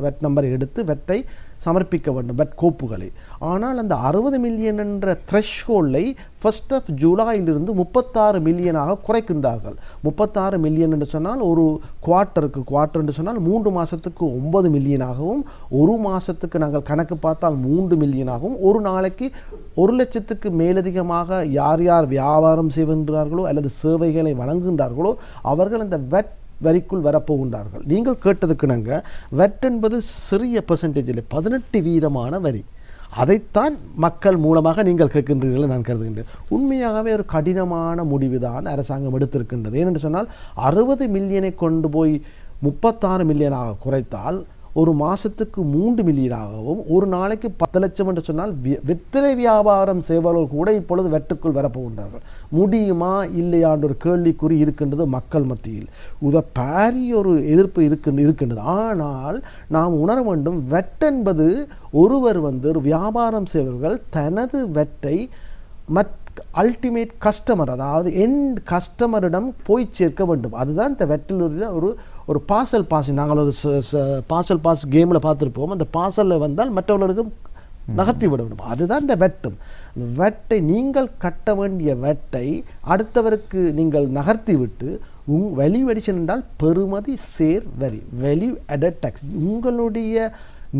Speaker 1: வெட் நம்பரை எடுத்து வெட்டை சமர்ப்பிக்க வேண்டும், வெட் கோப்புகளை. ஆனால் அந்த 60 மில்லியன் என்ற த்ரெஷ்ஹோல்டை 1 ஜூலையிலிருந்து 36 மில்லியனாக குறைக்கின்றார்கள். 36 மில்லியன் என்று சொன்னால் ஒரு குவார்ட்டர் என்று சொன்னால் 3 மாதத்துக்கு 9 மில்லியனாகவும், ஒரு மாதத்துக்கு நாங்கள் கணக்கு பார்த்தால் 3 மில்லியனாகவும், ஒரு நாளைக்கு 1 லட்சத்துக்கு மேலதிகமாக யார் யார் வியாபாரம் செய்கின்றார்களோ அல்லது சேவைகளை வழங்குகின்றார்களோ அவர்கள் அந்த வெட் வரிக்குள் வரப்போகின்றார்கள். நீங்கள் கேட்டதுக்கு நாங்கள் வெட் என்பது சிறிய பெர்சன்டேஜில் 18% வரி. அதைத்தான் மக்கள் மூலமாக நீங்கள் கேட்கின்றீர்கள் நான் கருதுகின்றேன். உண்மையாகவே ஒரு கடினமான முடிவு தான் அரசாங்கம் எடுத்திருக்கின்றது. ஏனென்று சொன்னால் 60 மில்லியனை கொண்டு போய் 36 மில்லியனாக குறைத்தால் ஒரு மாதத்துக்கு 3 மில்லியனாகவும் ஒரு நாளைக்கு 10 லட்சம் என்று சொன்னால் வெத்திரை வியாபாரம் செய்பவர்கள் கூட இப்பொழுது வெட்டுக்குள் வரப்போகின்றார்கள். முடியுமா இல்லையான்ற ஒரு கேள்விக்குறி இருக்கின்றது மக்கள் மத்தியில். பாரிய ஒரு எதிர்ப்பு இருக்கின்றது. ஆனால் நாம் உணர வேண்டும், வெட் என்பது ஒருவர் ஒரு வியாபாரம் செய்பவர்கள் தனது வெட்டை அல்டிமேட் கஸ்டமர், அதாவது எண்ட் கஸ்டமரிடம் போய் சேர்க்க வேண்டும். அதுதான் இந்த வெட்டில் ஒரு பார்சல் பாஸ். நாங்கள் ஒரு பார்சல் பாஸ் கேமில் பார்த்துருப்போம். அந்த பார்சலில் வந்தால் மற்றவர்களுக்கும் நகர்த்தி விட வேண்டும். அதுதான் இந்த வெட்டும். இந்த வெட்டை நீங்கள் கட்ட வேண்டிய வெட்டை அடுத்தவருக்கு நீங்கள் நகர்த்தி விட்டு வேல்யூ அடிஷன் என்றால் பெறுமதி சேர் வரி, வேல்யூ அடட் டாக்ஸ்.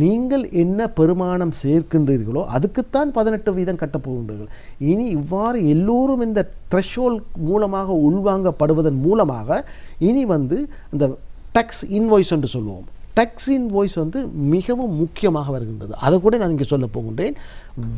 Speaker 1: நீங்கள் என்ன பெருமானம் சேர்க்கின்றீர்களோ அதுக்குத்தான் 18% கட்டப்போகின்றீர்கள். இனி இவ்வாறு எல்லோரும் இந்த த்ரெஷோல்ட் மூலமாக உள்வாங்கப்படுவதன் மூலமாக இனி இந்த டேக்ஸ் இன்வாய்ஸ் என்று சொல்லுவோம். டேக்ஸ் இன்வாய்ஸ் மிகவும் முக்கியமாக வருகின்றது. அதை கூட நான் இங்கே சொல்ல போகின்றேன்.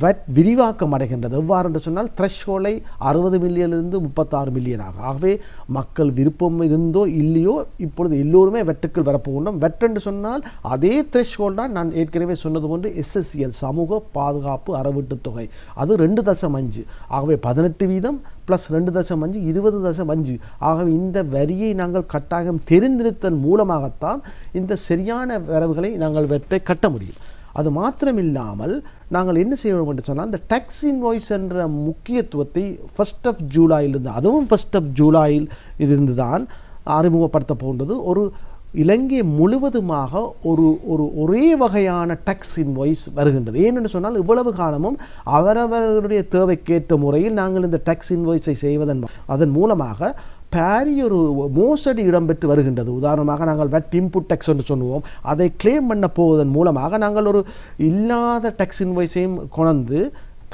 Speaker 1: வெட் விரிவாக்கம் அடைகின்றது. எவ்வாறு என்று சொன்னால் த்ரெஷ்ஹோல்டை 60 மில்லியனிலிருந்து 36 மில்லியனாக. ஆகவே மக்கள் விருப்பம் இருந்தோ இல்லையோ இப்பொழுது எல்லோருமே வெட்டுக்கள் வரப்போகின்றோம். வெட் என்று சொன்னால் அதே த்ரெஷ்ஹோல்டாக நான் ஏற்கனவே சொன்னது போன்று SSCL சமூக பாதுகாப்பு அறவீட்டு தொகை அது 2.5. ஆகவே 18% + 2.5 20.5. ஆகவே இந்த வரியை நாங்கள் கட்டாயம் தெரிந்திருத்தன் மூலமாகத்தான் இந்த சரியான வரவுகளை நாங்கள் வெட்டை கட்ட முடியும். அது மாத்திரமில்லாமல் நாங்கள் என்ன செய்ய வேண்டும் என்று சொன்னால் இந்த டேக்ஸ் இன்வாய்ஸ் என்ற முக்கியத்துவத்தை 1 ஜூலையிலிருந்து, அதுவும் 1 ஜூலையில் இருந்து தான் அறிமுகப்படுத்த போகின்றது. ஒரு இலங்கை முழுவதுமாக ஒரே வகையான டேக்ஸ் இன்வாய்ஸ் வருகின்றது. ஏனென்று சொன்னால் இவ்வளவு காலமும் அவரவர்களுடைய தேவைக்கேற்ற முறையில் நாங்கள் இந்த டேக்ஸ் இன்வாய்ஸை செய்வதன் அதன் மூலமாக பாரிய ஒரு மோசடி இடம்பெற்று வருகின்றது. உதாரணமாக நாங்கள் வெட் இன்புட் டேக்ஸ் என்று சொல்லுவோம். அதை கிளைம் பண்ண போவதன் மூலமாக நாங்கள் ஒரு இல்லாத டேக்ஸ் இன்வாய்ஸையும் கொண்டு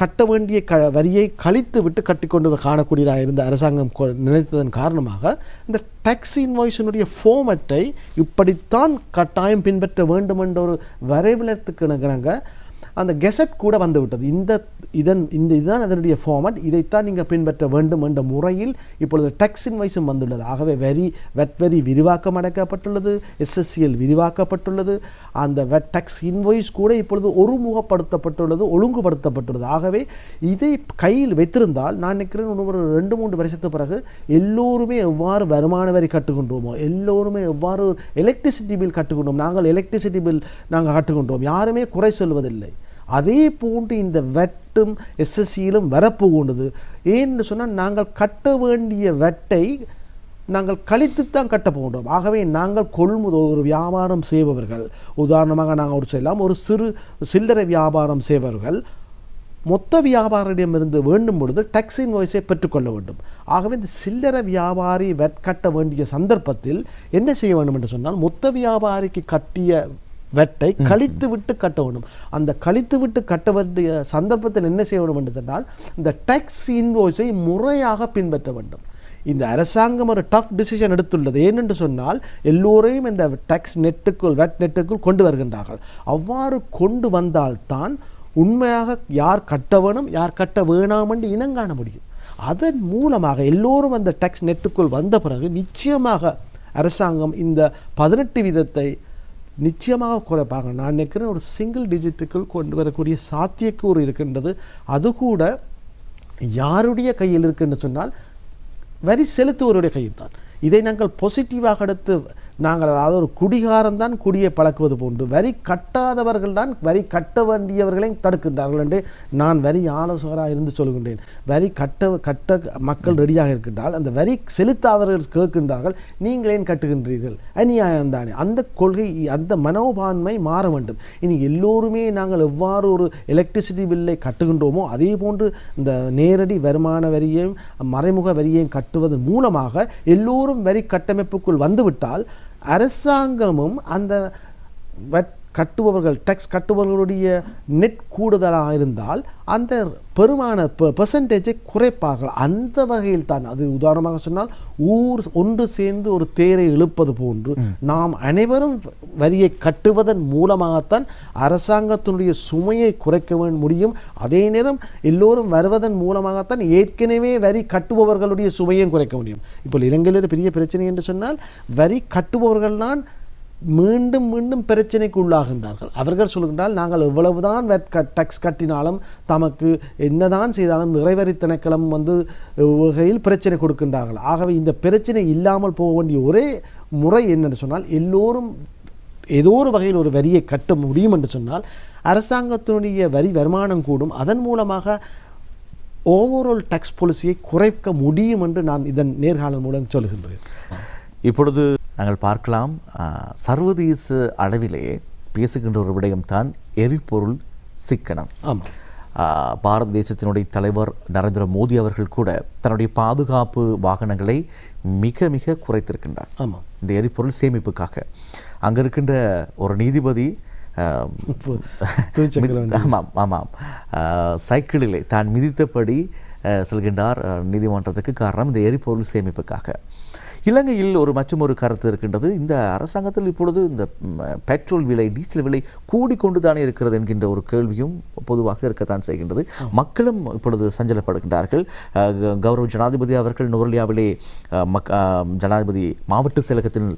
Speaker 1: கட்ட வேண்டிய வரியை கழித்து விட்டு கட்டிக்கொண்டு காணக்கூடியதாக இருந்த அரசாங்கம் நினைத்ததன் காரணமாக இந்த டேக்ஸ் இன்வாய்ஸினுடைய ஃபார்மட்டை இப்படித்தான் கட்டாயம் பின்பற்ற வேண்டும் என்ற ஒரு வரைவிலத்துக்கு அந்த கெசட் கூட வந்துவிட்டது. இதுதான் அதனுடைய ஃபார்மட், இதைத்தான் நீங்கள் பின்பற்ற வேண்டும் என்ற முறையில் இப்பொழுது டேக்ஸ் இன்வாய்ஸும் வந்துள்ளது. ஆகவே வெட் வரி விரிவாக்கம் அடைக்கப்பட்டுள்ளது, SSCL விரிவாக்கப்பட்டுள்ளது, அந்த வெட் டேக்ஸ் இன்வாய்ஸ் கூட இப்பொழுது ஒருமுகப்படுத்தப்பட்டுள்ளது, ஒழுங்குபடுத்தப்பட்டுள்ளது. ஆகவே இதை கையில் வைத்திருந்தால் நான் நினைக்கிறேன் ஒரு 2-3 வருஷத்துக்கு பிறகு எல்லோருமே எவ்வாறு வருமான வரி கட்டுகின்றோமோ, எல்லோருமே எவ்வாறு எலக்ட்ரிசிட்டி பில் கட்டுகின்றோம், நாங்கள் எலக்ட்ரிசிட்டி பில் நாங்கள் கட்டுகின்றோம், யாருமே குறை சொல்வதில்லை. அதே போன்று இந்த வெட்டும் SSCலும் வரப்போகின்றது. ஏன்னு சொன்னால் நாங்கள் கட்ட வேண்டிய வெட்டை நாங்கள் கழித்துத்தான் கட்ட போகின்றோம். ஆகவே நாங்கள் ஒரு வியாபாரம் செய்பவர்கள், உதாரணமாக நாங்கள் ஒரு சில்லறை வியாபாரம் செய்பவர்கள் மொத்த வியாபாரியிடமிருந்து வேண்டும் பொழுது டேக்ஸ் இன்வாய்ஸை பெற்றுக்கொள்ள வேண்டும். ஆகவே இந்த சில்லறை வியாபாரி வெட் கட்ட வேண்டிய சந்தர்ப்பத்தில் என்ன செய்ய வேண்டும் என்று சொன்னால் மொத்த வியாபாரிக்கு கட்டிய வெட்டை கழித்து விட்டு கட்ட வேண்டும். அந்த கழித்து விட்டு கட்ட வேண்டிய சந்தர்ப்பத்தில் என்ன செய்ய வேண்டும் என்று சொன்னால் இந்த டேக்ஸ் இன்வாய்ஸை முறையாக பின்பற்ற வேண்டும். இந்த அரசாங்கம் ஒரு டஃப் டிசிஷன் எடுத்துள்ளது. ஏனென்று சொன்னால் எல்லோரையும் இந்த டேக்ஸ் வெட் நெட்டுக்குள் கொண்டு வருகின்றார்கள். அவ்வாறு கொண்டு வந்தால்தான் உண்மையாக யார் கட்ட வேணும் யார் கட்ட வேணாம் என்று இனங்காண முடியும். அதன் மூலமாக எல்லோரும் அந்த டேக்ஸ் நெட்டுக்குள் வந்த பிறகு நிச்சயமாக அரசாங்கம் இந்த 18% நிச்சயமாக குறைப்பாங்க. நான் நினைக்கிறேன் ஒரு சிங்கிள் டிஜிட்டுக்குள் கொண்டு வரக்கூடிய சாத்தியக்கூறு இருக்கின்றது. அது கூட யாருடைய கையில் இருக்குன்னு சொன்னால் வரி செலுத்துவோருடைய கையில் தான். இதை நாங்கள் பாசிட்டிவாக எடுத்து நாங்கள் அதாவது ஒரு குடிகாரம் தான் குடியை பழக்குவது போன்று வரி கட்டாதவர்கள் தான் வரி கட்ட வேண்டியவர்களையும் தடுக்கின்றார்கள் என்று நான் வரி ஆலோசகராக இருந்து சொல்கின்றேன். வரி கட்ட மக்கள் ரெடியாக இருக்கின்றால் அந்த வரி செலுத்தாதவர்கள் கேட்கின்றார்கள், நீங்கள் ஏன் கட்டுகின்றீர்கள், அநியாயம் தானே. அந்த கொள்கை அந்த மனோபான்மை மாற வேண்டும். இனி எல்லோருமே நாங்கள் எவ்வாறு ஒரு எலக்ட்ரிசிட்டி பில்லை கட்டுகின்றோமோ அதே போன்று இந்த நேரடி வருமான வரியையும் மறைமுக வரியையும் கட்டுவதன் மூலமாக எல்லோரும் வரி கட்டமைப்புக்குள் வந்துவிட்டால் அரசாங்கமும் அந்த டேக்ஸ் கட்டுபவர்களுடைய நெட் கூடுதலாக இருந்தால் அந்த பெருமான பெர்சன்டேஜை குறைப்பார்கள். அந்த வகையில் தான் அது உதாரணமாக சொன்னால் ஊர் ஒன்று சேர்ந்து ஒரு தேரை இழுப்பது போன்று நாம் அனைவரும் வரியை கட்டுவதன் மூலமாகத்தான் அரசாங்கத்தினுடைய சுமையை குறைக்க முடியும். அதே நேரம் எல்லோரும் வருவதன் மூலமாகத்தான் ஏற்கனவே வரி கட்டுபவர்களுடைய சுமையும் குறைக்க முடியும். இப்போ இலங்கையில் பெரிய பிரச்சனை என்று சொன்னால் வரி கட்டுபவர்கள் தான் மீண்டும் மீண்டும் பிரச்சனைக்கு உள்ளாகின்றார்கள். அவர்கள் சொல்கின்றால் நாங்கள் எவ்வளவுதான் டேக்ஸ் கட்டினாலும் தமக்கு என்னதான் செய்தாலும் நிறைவேறி திணைக்களம் வகையில் பிரச்சனை கொடுக்கின்றார்கள். ஆகவே இந்த பிரச்சனை இல்லாமல் போக வேண்டிய ஒரே முறை என்னென்னு சொன்னால் எல்லோரும் ஏதோ ஒரு வகையில் ஒரு வரியை கட்ட முடியும் என்று சொன்னால் அரசாங்கத்தினுடைய வரி வருமானம் கூடும், அதன் மூலமாக ஓவரால் டேக்ஸ் பாலிசியை குறைக்க முடியும் என்று நான் இதன் நேர்காணல் மூலம் சொல்கின்றேன்.
Speaker 2: இப்பொழுது நாங்கள் பார்க்கலாம், சர்வதேச அளவிலே பேசுகின்ற ஒரு விடயம்தான் எரிபொருள் சிக்கனம்.
Speaker 1: ஆமாம்,
Speaker 2: பாரத தேசத்தினுடைய தலைவர் நரேந்திர மோடி அவர்கள் கூட தன்னுடைய பாதுகாப்பு வாகனங்களை மிக மிக குறைத்திருக்கின்றார்.
Speaker 1: ஆமாம்,
Speaker 2: இந்த எரிபொருள் சேமிப்புக்காக. அங்கே இருக்கின்ற ஒரு நீதிபதி ஆமாம் ஆமாம் சைக்கிளிலே தான் மிதித்தபடி செல்கின்றார் நீதிமன்றத்துக்கு. காரணம் இந்த எரிபொருள் சேமிப்புக்காக. இலங்கையில் மற்றொரு கருத்து இருக்கின்றது. இந்த அரசாங்கத்தில் இப்பொழுது இந்த பெட்ரோல் விலை, டீசல் விலை கூடிக்கொண்டு தானே இருக்கிறது என்கின்ற ஒரு கேள்வியும் பொதுவாக இருக்கத்தான் செய்கின்றது. மக்களும் இப்பொழுது சஞ்சலப்படுகின்றார்கள். கௌரவ ஜனாதிபதி அவர்கள் நுவரெலியாவிலே ஜனாதிபதி மாவட்ட செயலகத்தில்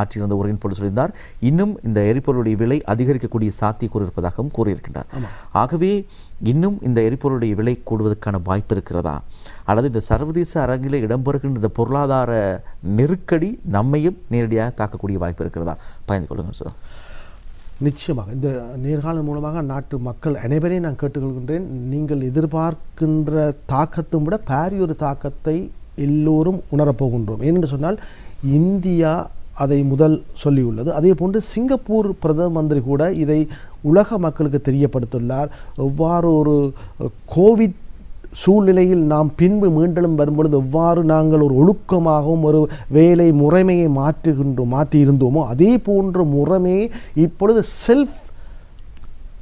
Speaker 2: ஆற்றியிருந்த உரையின் பொழுது சொல்லியிருந்தார், இன்னும் இந்த எரிபொருளுடைய விலை அதிகரிக்கக்கூடிய சாத்தியக்கூறு இருப்பதாகவும் கூறியிருக்கின்றார். ஆகவே இன்னும் இந்த எரிபொருளுடைய விலை கூடுவதற்கான வாய்ப்பு இருக்கிறதா, அல்லது இந்த சர்வதேச அரங்கிலே இடம்பெறுகின்ற இந்த பொருளாதார நெருக்கடி நம்மையும் நேரடியாக தாக்கக்கூடிய வாய்ப்பு இருக்கிறதா? பயந்து கொள்ளுங்கள் சார்.
Speaker 1: நிச்சயமாக இந்த நேர்காணல் மூலமாக நாட்டு மக்கள் அனைவரையும் நான் கேட்டுக்கொள்கின்றேன். நீங்கள் எதிர்பார்க்கின்ற தாக்கத்தை விட பாரியொரு தாக்கத்தை எல்லோரும் உணரப்போகின்றோம். ஏனென்று சொன்னால் இந்தியா அதை முதல் சொல்லியுள்ளது. அதே போன்று சிங்கப்பூர் பிரதம மந்திரி கூட இதை உலக மக்களுக்கு தெரியப்படுத்தியுள்ளார். எவ்வாறு ஒரு கோவிட் சூழ்நிலையில் நாம் பின்பு மீண்டும் வரும்பொழுது எவ்வாறு நாங்கள் ஒரு ஒழுக்கமாகவும் ஒரு வேலை முறைமையை மாற்றியிருந்தோமோ அதே போன்ற முறைமையை இப்பொழுது செல்ஃப்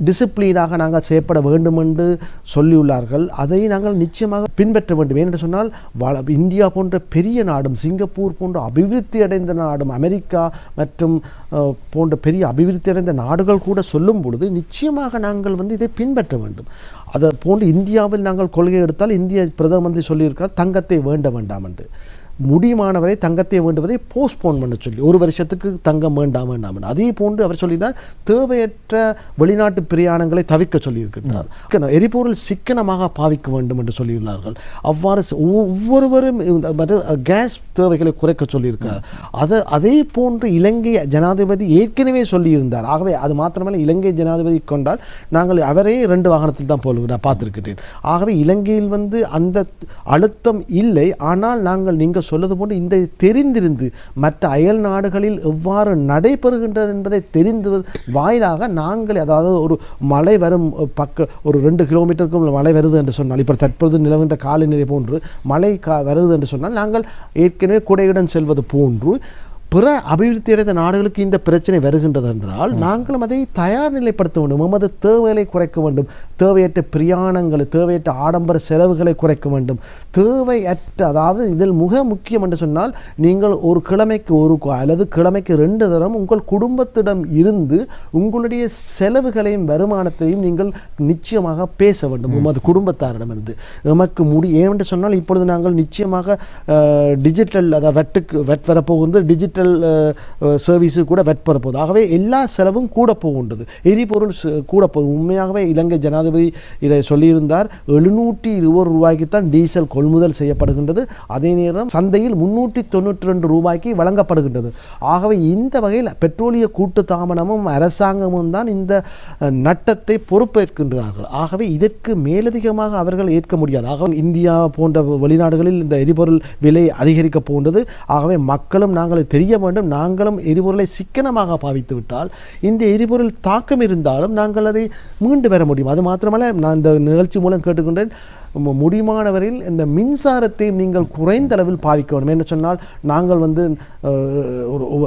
Speaker 1: டிசிப்ளினாக நாங்கள் செயற்பட வேண்டும் என்று சொல்லியுள்ளார்கள். அதை நாங்கள் நிச்சயமாக பின்பற்ற வேண்டும். ஏனென்று சொன்னால் இந்தியா போன்ற பெரிய நாடும், சிங்கப்பூர் போன்ற அபிவிருத்தி அடைந்த நாடும், அமெரிக்கா மற்றும் போன்ற பெரிய அபிவிருத்தி அடைந்த நாடுகள் கூட சொல்லும் பொழுது நிச்சயமாக நாங்கள் இதை பின்பற்ற வேண்டும். அதை போன்று இந்தியாவில் நாங்கள் கொள்கை எடுத்தால் இந்திய பிரதம மந்திரி சொல்லியிருக்கார் தங்கத்தை வேண்ட வேண்டாம் என்று. முடியுமானவரை தங்கத்தை வேண்டுவதை போஸ்ட்போன் பண்ண சொல்லி, ஒரு வருஷத்துக்கு தங்கம் வேண்டாம். அதே போன்று அவர் சொல்லினார் தேவையற்ற வெளிநாட்டு பிரயாணங்களை தவிர்க்க சொல்லியிருக்கிறார். எரிபொருள் சிக்கனமாக பாவிக்க வேண்டும் என்று சொல்லியுள்ளார்கள். அவ்வாறு ஒவ்வொருவரும் கேஸ் தேவைகளை குறைக்க சொல்லியிருக்கார். அதே போன்று இலங்கை ஜனாதிபதி ஏற்கனவே சொல்லியிருந்தார். ஆகவே அது மாத்திரமல்ல, இலங்கை ஜனாதிபதி கொண்டால் நாங்கள் அவரே 2 வாகனத்தில் தான் போலுகிறேன், பார்த்திருக்கிறேன். ஆகவே இலங்கையில் அந்த அழுத்தம் இல்லை. ஆனால் நீங்கள் சொல்வது போன்று இந்த தெரிந்திருந்து மற்ற அயல் நாடுகளில் எவ்வாறு நடைபெறுகின்றது என்பதை தெரிந்து வாயிலாக நாங்கள், அதாவது ஒரு மழை வரும் ஒரு 2 கிலோமீட்டருக்கு மழை வருது என்று சொன்னால், இப்போ தற்பொழுது நிலவுகின்ற காலநிலை போன்று மழை வருது என்று சொன்னால் நாங்கள் ஏற்கனவே குடையுடன் செல்வது போன்று பிற அபிவிருத்தி அடைந்த நாடுகளுக்கு இந்த பிரச்சனை வருகின்றது என்றால் நாங்களும் அதை தயார் நிலைப்படுத்த வேண்டும். நமது தேவைகளை குறைக்க வேண்டும். தேவையற்ற பிரயாணங்களை, தேவையற்ற ஆடம்பர செலவுகளை குறைக்க வேண்டும். தேவையற்ற, அதாவது இதில் மிக முக்கியம் என்று சொன்னால் நீங்கள் ஒரு கிழமைக்கு அல்லது கிழமைக்கு 2 தரம் உங்கள் குடும்பத்திடம் இருந்து உங்களுடைய செலவுகளையும் வருமானத்தையும் நீங்கள் நிச்சயமாக பேச வேண்டும். உமது குடும்பத்தாரிடமிருந்து நமக்கு ஏனென்று சொன்னால் இப்பொழுது நாங்கள் நிச்சயமாக டிஜிட்டல், அதாவது வெட் வரப்போகுது, டிஜிட்டல் சர்வீஸு கூட வெட் வரப்போகுது. ஆகவே எல்லா செலவும் கூட போகின்றது. எரிபொருள் கூட போகுது. உண்மையாகவே இலங்கை ஜனாதிபதி இதை சொல்லியிருந்தார். 720 ரூபாய்க்குத்தான் டீசல் கொள்முதல் செய்யப்படுகின்றது. அதே நேரம் சந்தையில் 392 ரூபாய்க்கு வழங்கப்படுகின்றது. ஆகவே இந்த வகையில் பெட்ரோலிய கூட்டு தாபனமும் அரசாங்கமும் தான் இந்த நட்டத்தை பொறுப்பேற்கின்றார்கள். ஆகவே இதற்கு மேலதிகமாக அவர்கள் ஏற்க முடியாது. ஆகவே இந்தியா போன்ற வெளிநாடுகளில் இந்த எரிபொருள் விலை அதிகரிக்கப் போகின்றது. ஆகவே மக்களும் நாங்கள் தெரிய வேண்டும். நாங்களும் எரிபொருளை சிக்கனமாக பாவித்து விட்டால் இந்த எரிபொருள் தாக்கம் இருந்தாலும் நாங்கள் அதை மீண்டு பெற முடியும். அது மாத்திரமல்ல, நான் இந்த நிகழ்ச்சி மூலம் கேட்டுக்கொண்டேன், முடியுமானவரையில் இந்த மின்சாரத்தை நீங்கள் குறைந்த அளவில் பாவிக்க வேண்டும். என்று சொன்னால் நாங்கள்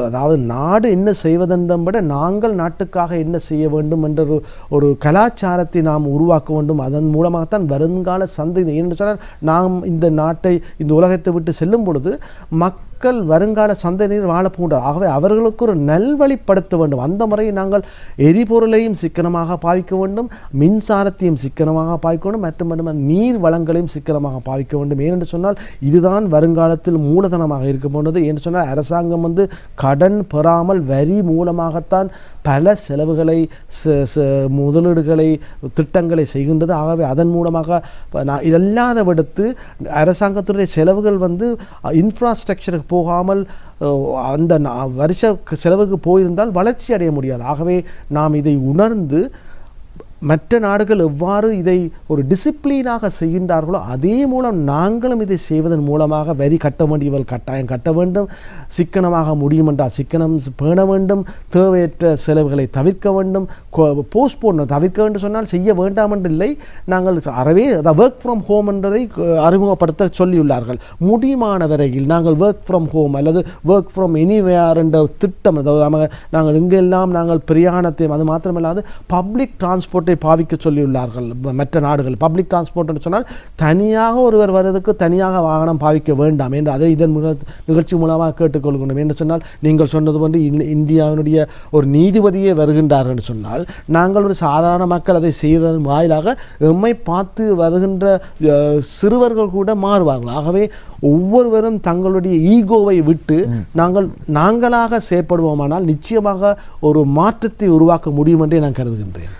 Speaker 1: அதாவது நாடு என்ன செய்வதென்ற விட நாங்கள் நாட்டுக்காக என்ன செய்ய வேண்டும் என்ற ஒரு கலாச்சாரத்தை நாம் உருவாக்க வேண்டும். அதன் மூலமாகத்தான் வருங்கால சந்தை, என்று சொன்னால் நாம் இந்த நாட்டை, இந்த உலகத்தை விட்டு செல்லும் பொழுது மக்கள் வருங்கால சந்ததியினர் வாழ போகின்றார். ஆகவே அவர்களுக்கு ஒரு நல்வழிப்படுத்த வேண்டும். அந்த முறையை நாங்கள் எரிபொருளையும் சிக்கனமாக பாவிக்க வேண்டும், மின்சாரத்தையும் சிக்கனமாக பாவிக்க வேண்டும், மட்டுமல்ல நீர் வளங்களையும் சிக்கனமாக பாவிக்க வேண்டும். ஏனென்று சொன்னால் இதுதான் வருங்காலத்தில் மூலதனமாக இருக்க போனது. என்று சொன்னால் அரசாங்கம் கடன் பெறாமல் வரி மூலமாகத்தான் பல செலவுகளை முதலீடுகளை திட்டங்களை செய்கின்றது. ஆகவே அதன் மூலமாக இல்லாத விடுத்து அரசாங்கத்துடைய செலவுகள் இன்ஃப்ராஸ்ட்ரக்சருக்கு போகாமல் அந்த வருஷ செலவுக்கு போயிருந்தால் வளர்ச்சி அடைய முடியாது. ஆகவே நாம் இதை உணர்ந்து மற்ற நாடுகள் எவ்வாறு இதை ஒரு டிசிப்ளினாக செய்கின்றார்களோ அதே மூலம் நாங்களும் இதை செய்வதன் மூலமாக வரி கட்ட வேண்டியவர்கள் கட்டாயம் கட்ட வேண்டும், சிக்கனமாக முடியும் என்றால் சிக்கனம் பேண வேண்டும், தேவையற்ற செலவுகளை தவிர்க்க வேண்டும், போஸ்ட்போன் தவிர்க்க வேண்டும் சொன்னால் செய்ய வேண்டாம் என்று இல்லை. நாங்கள் அறவே ஒர்க் ஃப்ரம் ஹோம் என்றதை அறிமுகப்படுத்த சொல்லியுள்ளார்கள். முடியுமான வரையில் நாங்கள் ஒர்க் ஃப்ரம் ஹோம் அல்லது ஒர்க் ஃப்ரம் எனிவேர் என்ற திட்டம், நாங்கள் இங்கெல்லாம் நாங்கள் பிரயாணத்தையும் அது மாத்திரமில்லாது பப்ளிக் டிரான்ஸ்போர்ட்டை பாவிக்க சொல்லியுள்ளார்கள் மற்ற நாடுகள். பப்ளிக் டிரான்ஸ்போர்ட் என்று சொன்னால் தனியாக ஒருவர் வருவதற்கு தனியாக வாகனம் பாவிக்க வேண்டாம் என்று அதை இதன் நிகழ்ச்சி மூலமாக கேட்டுக்கொள்கின்றோம். என்று சொன்னால் நீங்கள் சொன்னது போன்று இந்தியாவினுடைய ஒரு நீதிபதியே வருகின்றார் என்று சொன்னால் நாங்கள் ஒரு சாதாரண மக்கள் அதை செய்வதன் வாயிலாக எம்மை பார்த்து வருகின்ற சிறுவர்கள் கூட மாறுவார்கள். ஆகவே ஒவ்வொருவரும் தங்களுடைய ஈகோவை விட்டு நாங்களாக செயற்படுவோமானால் நிச்சயமாக ஒரு மாற்றத்தை உருவாக்க முடியும் என்றே நான் கருதுகின்றேன்.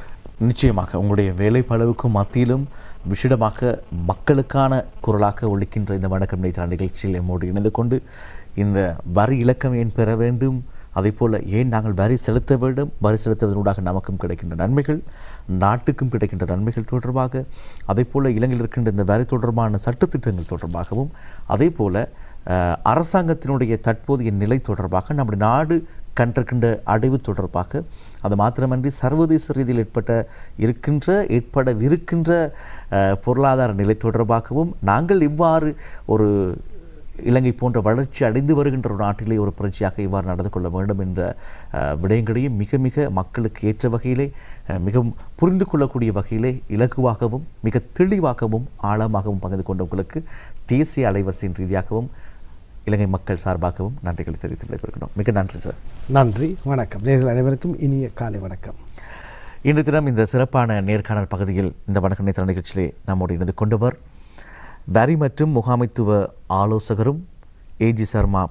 Speaker 2: நிச்சயமாக உங்களுடைய வேலைப்பளவுக்கும் மத்தியிலும் விஷிடமாக மக்களுக்கான குரலாக ஒழிக்கின்ற இந்த வணக்கம் நேற்று நிகழ்ச்சியில் நம்மோடு இணைந்து கொண்டு இந்த வரி இலக்கம் ஏன் பெற வேண்டும், அதே போல் ஏன் நாங்கள் வரி செலுத்த வேண்டும், வரி செலுத்துவதனூடாக நமக்கும் கிடைக்கின்ற நன்மைகள், நாட்டுக்கும் கிடைக்கின்ற நன்மைகள் தொடர்பாக, அதே போல் இலங்கையில் இருக்கின்ற இந்த வரி தொடர்பான சட்டத்திட்டங்கள் தொடர்பாகவும், அதே போல் அரசாங்கத்தினுடைய தற்போதைய நிலை தொடர்பாக, நம்முடைய நாடு கண்டிருக்கின்ற அடைவு தொடர்பாக, அது மாத்திரமன்றி சர்வதேச ரீதியில் ஏற்படவிருக்கின்ற பொருளாதார நிலை தொடர்பாகவும், நாங்கள் இவ்வாறு ஒரு இலங்கை போன்ற வளர்ச்சி அடைந்து வருகின்ற ஒரு நாட்டிலே ஒரு புரட்சியாக இவ்வாறு நடந்து கொள்ள வேண்டும் என்ற விடயங்களையும் மிக மிக மக்களுக்கு ஏற்ற வகையிலே மிகவும் புரிந்து கொள்ளக்கூடிய வகையிலே இலகுவாகவும் மிக தெளிவாகவும் ஆழமாகவும் பகிர்ந்து கொண்டவங்களுக்கு தேசிய அலைவரிசையின் ரீதியாகவும் இலங்கை மக்கள் சார்பாகவும் நன்றிகளை தெரிவித்து விடைபெறுகிறோம். மிக நன்றி சார்.
Speaker 1: நன்றி, வணக்கம். நேர்கள் அனைவருக்கும் இனிய காலை வணக்கம்.
Speaker 2: இன்றைய தினம் இந்த சிறப்பான நேர்காணல் பகுதியில் இந்த வணக்கம் நேற்று நிகழ்ச்சியிலே நம்மோடு இணைந்து கொண்டவர் வரி மற்றும் முகாமைத்துவ ஆலோசகரும் ஏஜி சர்மா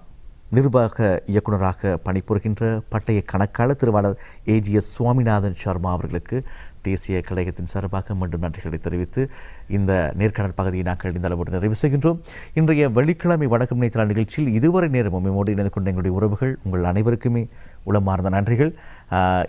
Speaker 2: நிர்வாக இயக்குநராக பணிபுரிகின்ற பட்டய கணக்காளர் திருவாளர் ஏஜிஎஸ் சுவாமிநாதன் சர்மா அவர்களுக்கு தேசிய கழகத்தின் சார்பாக மீண்டும் நன்றிகளை தெரிவித்து இந்த நேர்காணல் பகுதியை நாங்கள் இந்த அளவோடு நிறைவு செய்கின்றோம். இன்றைய வெள்ளிக்கிழமை வணக்கம் நேற்று நிகழ்ச்சியில் இதுவரை நேரமும் நம்மோடு இணைந்து கொண்ட எங்களுடைய உறவுகள் உங்கள் அனைவருக்குமே உளமார்ந்த நன்றிகள்.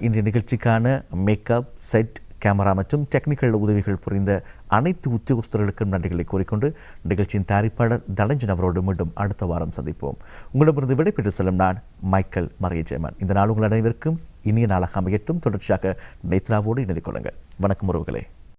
Speaker 2: இன்றைய நிகழ்ச்சிக்கான மேக்கப், செட், கேமரா மற்றும் டெக்னிக்கல் உதவிகள் புரிந்த அனைத்து உத்தியோகஸ்தர்களுக்கும் நன்றிகளை கூறிக்கொண்டு நிகழ்ச்சியின் தயாரிப்பாளர் தனஞ்சன் அவரோடு மீண்டும் அடுத்த வாரம் சந்திப்போம். உங்களிடமிருந்து விடைபெற்று செல்லும் நான் மைக்கேல் மரியஜெயமன். இந்த நாள் உங்கள் அனைவருக்கும் இனிய நாளாக அமையட்டும். தொடர்ச்சியாக நேத்ராவோடு இணைந்து கொள்ளுங்கள். வணக்கம் உறவுகளே.